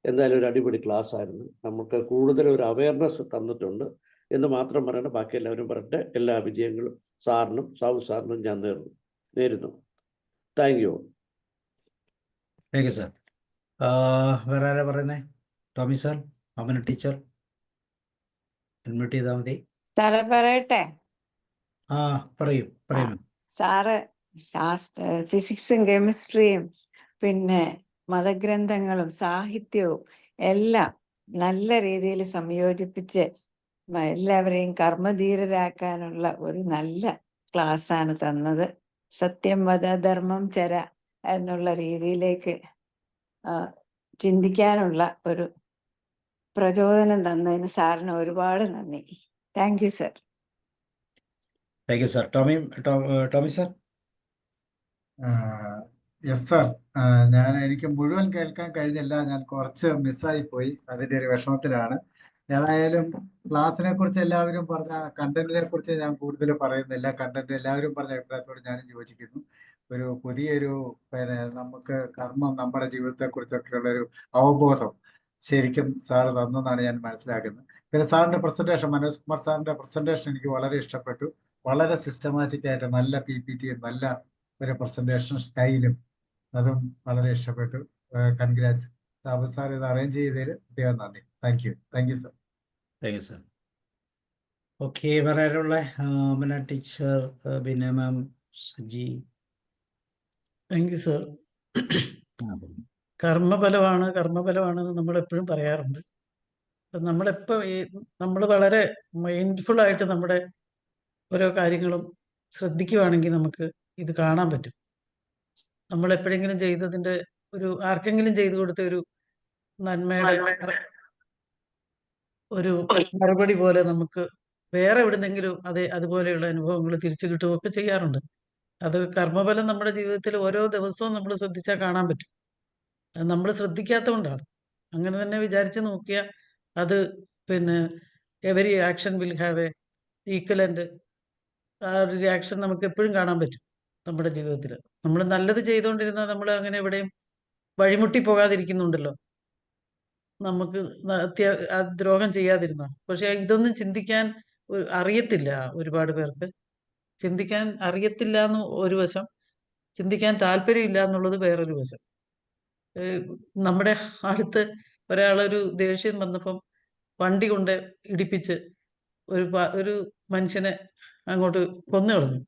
എന്തായാലും ഒരു അടിപൊളി ക്ലാസ് ആയിരുന്നു. നമുക്ക് കൂടുതൽ ഒരു അവയർനെസ് തന്നിട്ടുണ്ട് എന്ന് മാത്രം പറയണം. ബാക്കി എല്ലാവരും പറയട്ടെ. എല്ലാ വിജയങ്ങളും സാറിനും സാബു സാറിനും ഞാൻ നേരുന്നു. Thank you. Thank you sir. വേറെ ആരാ പറയുന്നേ? Tomy sir, Amana teacher unmute ചെയ്താൽ മതി. സാറേ പറയട്ടെ? പറയൂ പറയൂ. സാറ് ഫിസിക്സും കെമിസ്ട്രിയും പിന്നെ മതഗ്രന്ഥങ്ങളും സാഹിത്യവും എല്ലാം നല്ല രീതിയിൽ സംയോജിപ്പിച്ച് എല്ലാവരെയും കർമ്മധീരരാക്കാനുള്ള ഒരു നല്ല ക്ലാസ്സാണ് തന്നത്. സത്യം വദ ധർമ്മം ചര എന്നുള്ള രീതിയിലേക്ക് ചിന്തിക്കാനുള്ള ഒരു പ്രചോദനം തന്നതിന് സാറിന് ഒരുപാട് നന്ദി. Thank you sir. Thank you sir. Tommy sir. Yes sir. എനിക്ക് മുഴുവൻ കേൾക്കാൻ കഴിഞ്ഞില്ല. ഞാൻ കുറച്ച് മിസ്സായി പോയി. അതിൻ്റെ ഒരു വിഷമത്തിലാണ്. ഏതായാലും ക്ലാസ്സിനെ കുറിച്ച് എല്ലാവരും പറഞ്ഞ കണ്ടന്റിനെ കുറിച്ച് ഞാൻ കൂടുതൽ പറയുന്നില്ല. കണ്ടന്റ് എല്ലാവരും പറഞ്ഞ അഭിപ്രായത്തോട് ഞാനും യോജിക്കുന്നു. ഒരു പുതിയൊരു നമുക്ക് കർമ്മം നമ്മുടെ ജീവിതത്തെക്കുറിച്ചൊക്കെയുള്ള ഒരു അവബോധം ശരിക്കും സാറ് തന്നെന്നാണ് ഞാൻ മനസ്സിലാക്കുന്നത്. പിന്നെ സാറിന്റെ പ്രസന്റേഷൻ, മനോജ് കുമാർ സാറിന്റെ പ്രസന്റേഷൻ എനിക്ക് വളരെ ഇഷ്ടപ്പെട്ടു. വളരെ സിസ്റ്റമാറ്റിക് ആയിട്ട് നല്ല PPT, നല്ല ഒരു പ്രസന്റേഷൻ സ്റ്റൈലും അതും വളരെ ഇഷ്ടപ്പെട്ടു. Congrats Sabu sir. ഇത് അറേഞ്ച് ചെയ്തതിൽ പ്രത്യേകം നന്ദി. Thank you. Thank you sir. Thank you sir. Okay, വേറെ ആരുള്ള? Amana teacher, Bina ma'am, Saji. Thank you sir. കർമ്മഫലമാണെന്ന് നമ്മൾ എപ്പോഴും പറയാറുണ്ട്. നമ്മൾ വളരെ മൈൻഡ്ഫുൾ ആയിട്ട് നമ്മുടെ ഓരോ കാര്യങ്ങളും ശ്രദ്ധിക്കുവാണെങ്കിൽ നമുക്ക് ഇത് കാണാൻ പറ്റും. നമ്മൾ എപ്പോഴെങ്കിലും ചെയ്തതിന്റെ ആർക്കെങ്കിലും ചെയ്തു കൊടുത്ത ഒരു നന്മയുടെ ഒരു മറുപടി പോലെ നമുക്ക് വേറെ എവിടുന്നെങ്കിലും അതുപോലെയുള്ള അനുഭവങ്ങൾ തിരിച്ചു കിട്ടുകയൊക്കെ ചെയ്യാറുണ്ട്. അത് കർമ്മഫലം നമ്മുടെ ജീവിതത്തിൽ ഓരോ ദിവസവും നമ്മൾ ശ്രദ്ധിച്ചാൽ കാണാൻ പറ്റും. അത് നമ്മൾ ശ്രദ്ധിക്കാത്തതുകൊണ്ടാണ്. അങ്ങനെ തന്നെ വിചാരിച്ച് നോക്കിയാൽ അത് every action will have A equivalent. ആ ഒരു റിയാക്ഷൻ നമുക്ക് എപ്പോഴും കാണാൻ പറ്റും നമ്മുടെ ജീവിതത്തിൽ. നമ്മൾ നല്ലത് ചെയ്തുകൊണ്ടിരുന്നാൽ നമ്മൾ അങ്ങനെ എവിടെയും വഴിമുട്ടി പോകാതിരിക്കുന്നുണ്ടല്ലോ. നമുക്ക് ദ്രോഹം ചെയ്യാതിരുന്ന. പക്ഷെ ഇതൊന്നും ചിന്തിക്കാൻ അറിയത്തില്ല. ഒരുപാട് പേർക്ക് ചിന്തിക്കാൻ അറിയത്തില്ല എന്ന് ഒരു വശം, ചിന്തിക്കാൻ താല്പര്യമില്ല എന്നുള്ളത് വേറൊരു വശം. നമ്മുടെ അടുത്ത് ഒരാളൊരു ദേഷ്യം വന്നപ്പം വണ്ടി കൊണ്ട് ഇടിപ്പിച്ച് ഒരു മനുഷ്യനെ അങ്ങോട്ട് കൊന്നു കളഞ്ഞു.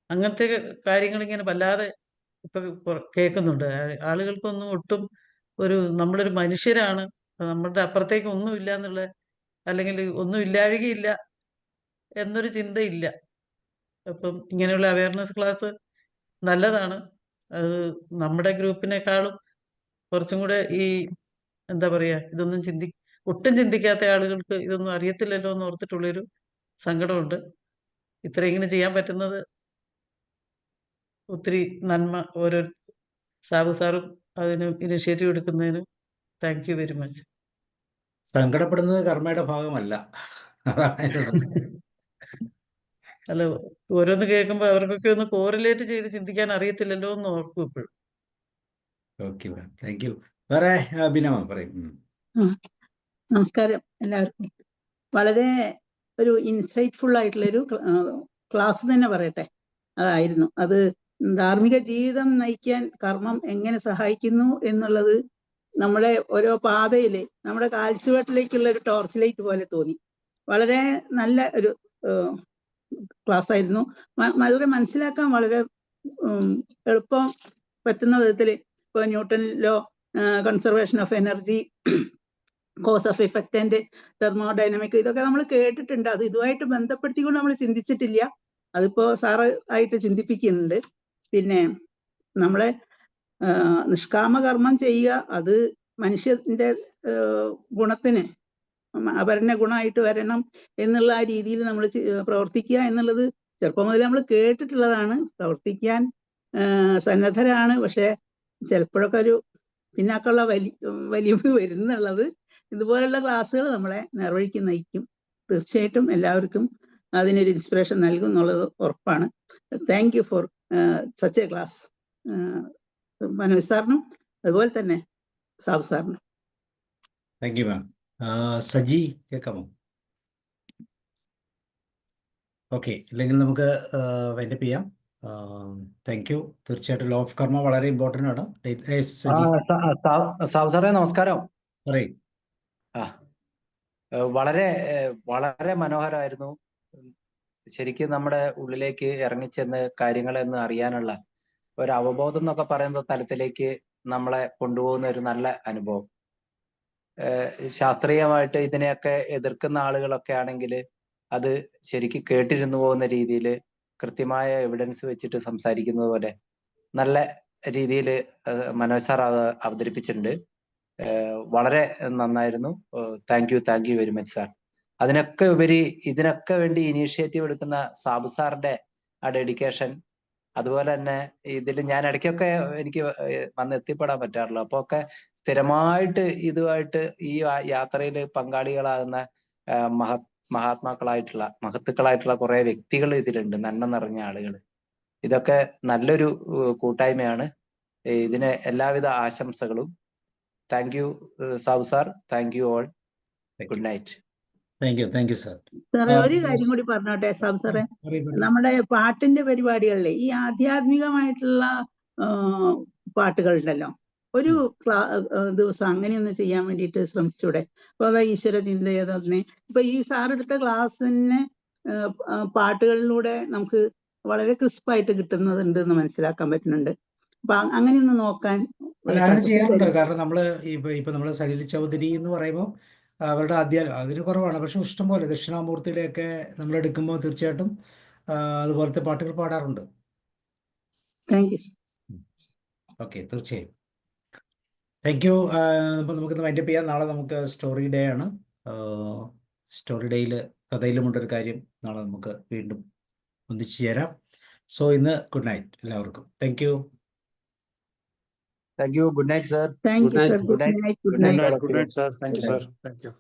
അങ്ങനത്തെ കാര്യങ്ങൾ ഇങ്ങനെ വല്ലാതെ ഇപ്പൊ കേൾക്കുന്നുണ്ട്. ആളുകൾക്കൊന്നും ഒട്ടും നമ്മളൊരു മനുഷ്യരാണ്, നമ്മളുടെ അപ്പുറത്തേക്ക് ഒന്നുമില്ല എന്നുള്ള, അല്ലെങ്കിൽ ഒന്നും ഇല്ലാഴികയില്ല എന്നൊരു ചിന്തയില്ല. അപ്പം ഇങ്ങനെയുള്ള അവയർനെസ് ക്ലാസ് നല്ലതാണ്. അത് നമ്മുടെ ഗ്രൂപ്പിനേക്കാളും കുറച്ചും കൂടെ എന്താ പറയാ, ഇതൊന്നും ഒട്ടും ചിന്തിക്കാത്ത ആളുകൾക്ക് ഇതൊന്നും അറിയത്തില്ലല്ലോ എന്ന് ഓർത്തിട്ടുള്ളൊരു സങ്കടമുണ്ട്. ഇങ്ങനെ ചെയ്യാൻ പറ്റുന്നത് ഒത്തിരി നന്മ. ഓരോ സാബു സാറും അതിന് ഇനിഷ്യേറ്റീവ് എടുക്കുന്നതിന് താങ്ക് യു വെരി മച്ച്. സങ്കടപ്പെടുന്നത് കർമ്മയുടെ ഭാഗമല്ല. അല്ല, ഓരോന്ന് കേൾക്കുമ്പോൾ അവർക്കൊക്കെ ഒന്ന് കോറിലേറ്റ് ചെയ്ത് ചിന്തിക്കാൻ അറിയത്തില്ലല്ലോ എന്ന് ഓർക്കും ഇപ്പോഴും. Okay, thank you. വേറെ ബിനമ പറയും. നമസ്കാരം എല്ലാവർക്കും. വളരെ ഒരു ഇൻസൈറ്റ്ഫുൾ ആയിട്ടുള്ളൊരു ക്ലാസ് തന്നെ പറയട്ടെ. അതായിരുന്നു അത്. ധാർമ്മിക ജീവിതം നയിക്കാൻ കർമ്മം എങ്ങനെ സഹായിക്കുന്നു എന്നുള്ളത് നമ്മുടെ ഓരോ പാതയില് നമ്മുടെ കാൽച്ചുവട്ടിലേക്കുള്ള ഒരു ടോർച്ച് ലൈറ്റ് പോലെ തോന്നി. വളരെ നല്ല ഒരു ക്ലാസ് ആയിരുന്നു. വളരെ മനസ്സിലാക്കാൻ വളരെ എളുപ്പം പറ്റുന്ന വിധത്തിൽ. ഇപ്പൊ Newton law, conservation of energy, cause of effect and thermodynamic, ഇതൊക്കെ നമ്മൾ കേട്ടിട്ടുണ്ട്. അത് ഇതുമായിട്ട് ബന്ധപ്പെടുത്തിക്കൊണ്ട് നമ്മൾ ചിന്തിച്ചിട്ടില്ല. അതിപ്പോ സാറ് ആയിട്ട് ചിന്തിപ്പിക്കുന്നുണ്ട്. പിന്നെ നമ്മളെ നിഷ്കാമകർമ്മം ചെയ്യുക, അത് മനുഷ്യന്റെ ഗുണത്തിന് അപരന്റെ ഗുണമായിട്ട് വരണം എന്നുള്ള ആ രീതിയിൽ നമ്മൾ പ്രവർത്തിക്കുക എന്നുള്ളത് ചെറുപ്പം മുതൽ നമ്മൾ കേട്ടിട്ടുള്ളതാണ്. പ്രവർത്തിക്കാൻ സന്നദ്ധരാണ്. പക്ഷെ ചിലപ്പോഴൊക്കെ ഒരു പിന്നാക്കുള്ള വലിവ് വരുന്നുള്ളത് ഇതുപോലുള്ള ക്ലാസ്സുകൾ നമ്മളെ നേർവഴിക്ക് നയിക്കും. തീർച്ചയായിട്ടും എല്ലാവർക്കും അതിനൊരു ഇൻസ്പിറേഷൻ നൽകും എന്നുള്ളത് ഉറപ്പാണ്. Thank you for such A class. Manoj സാറിനും അതുപോലെ തന്നെ സാബു സാറിനും. Thank you ma'am. സജി കേൾക്കാമോ? ഓക്കെ, ഇല്ലെങ്കിൽ നമുക്ക് വൈൻഡപ്പ് ചെയ്യാം. Thank you. തീർച്ചയായിട്ടും ലോ ഓഫ് കർമ്മ വളരെ ഇമ്പോർട്ടൻ്റ് ആണ്. സജി സാബു സാറേ നമസ്കാരം. പറയും. വളരെ വളരെ മനോഹരമായിരുന്നു. ശരിക്കും നമ്മുടെ ഉള്ളിലേക്ക് ഇറങ്ങിച്ചെന്ന് കാര്യങ്ങളെന്ന് അറിയാനുള്ള ഒരു അവബോധം എന്നൊക്കെ പറയുന്ന തലത്തിലേക്ക് നമ്മളെ കൊണ്ടുപോകുന്ന ഒരു നല്ല അനുഭവം. ശാസ്ത്രീയമായിട്ട് ഇതിനെയൊക്കെ എതിർക്കുന്ന ആളുകളൊക്കെ ആണെങ്കിൽ അത് ശരിക്കും കേട്ടിരുന്നു പോകുന്ന രീതിയിൽ കൃത്യമായ എവിഡൻസ് വെച്ചിട്ട് സംസാരിക്കുന്നത് പോലെ നല്ല രീതിയിൽ മനോജ് സാർ അവതരിപ്പിച്ചിട്ടുണ്ട്. വളരെ നന്നായിരുന്നു. Thank you very much sir. അതിനൊക്കെ ഉപരി ഇതിനൊക്കെ വേണ്ടി ഇനീഷ്യേറ്റീവ് എടുക്കുന്ന സാബു സാറിന്റെ ആ ഡെഡിക്കേഷൻ, അതുപോലെ തന്നെ ഇതിൽ ഞാൻ ഇടയ്ക്കൊക്കെ എനിക്ക് വന്ന് എത്തിപ്പെടാൻ പറ്റാറില്ല. അപ്പൊ ഒക്കെ സ്ഥിരമായിട്ട് ഇതുമായിട്ട് ഈ യാത്രയിൽ പങ്കാളികളാകുന്ന മഹത്തുക്കളായിട്ടുള്ള കുറെ വ്യക്തികൾ ഇതിലുണ്ട്, നന്മ നിറഞ്ഞ ആളുകൾ. ഇതൊക്കെ നല്ലൊരു കൂട്ടായ്മയാണ്. ഇതിന് എല്ലാവിധ ആശംസകളും. Thank you Sabu sir. Thank you all. Good night. Thank you sir. സാറേ ഒരു കാര്യം കൂടി പറഞ്ഞോട്ടെ സാബു സാറേ, നമ്മുടെ പാട്ടിന്റെ പരിപാടികളിലെ ഈ ആധ്യാത്മികമായിട്ടുള്ള പാട്ടുകളുണ്ടല്ലോ, ഒരു ദിവസം അങ്ങനെയൊന്ന് ചെയ്യാൻ വേണ്ടിയിട്ട് ശ്രമിച്ചൂടെ? അപ്പൊ അതാ ഈശ്വര ചിന്തയതന്നെ ഇപ്പൊ ഈ സാർ എടുത്ത ക്ലാസ്സിന് പാട്ടുകളിലൂടെ നമുക്ക് വളരെ ക്രിസ്പായിട്ട് കിട്ടുന്നതുണ്ട് എന്ന് മനസ്സിലാക്കാൻ പറ്റുന്നുണ്ട്. അപ്പൊ അങ്ങനെയൊന്ന് നോക്കാൻ അങ്ങനെ ചെയ്യാറുണ്ട്. കാരണം നമ്മള് ഇപ്പൊ നമ്മള് സലീൽ ചൗധരി എന്ന് പറയുമ്പോൾ അവരുടെ അതിന് കുറവാണ്, പക്ഷെ ഇഷ്ടംപോലെ ദക്ഷിണാമൂർത്തിയുടെയൊക്കെ നമ്മൾ എടുക്കുമ്പോൾ തീർച്ചയായിട്ടും അതുപോലത്തെ പാട്ടുകൾ പാടാറുണ്ട്. Thank you. ഓക്കെ, തീർച്ചയായും താങ്ക് യു. അപ്പോൾ നമുക്കിന്ന് വൈൻഡപ്പ് ചെയ്യാം. നാളെ നമുക്ക് സ്റ്റോറി ഡേ ആണ്. സ്റ്റോറി ഡേയിൽ കഥയിലുമുണ്ടൊരു കാര്യം. നാളെ നമുക്ക് വീണ്ടും ഒന്നിച്ചു ചേരാം. സോ ഇന്ന് ഗുഡ് നൈറ്റ് എല്ലാവർക്കും. Thank you. Thank U. Good night sir. Thank you sir. Good night. Good night. Good night, sir. Thank you, sir. Thank you.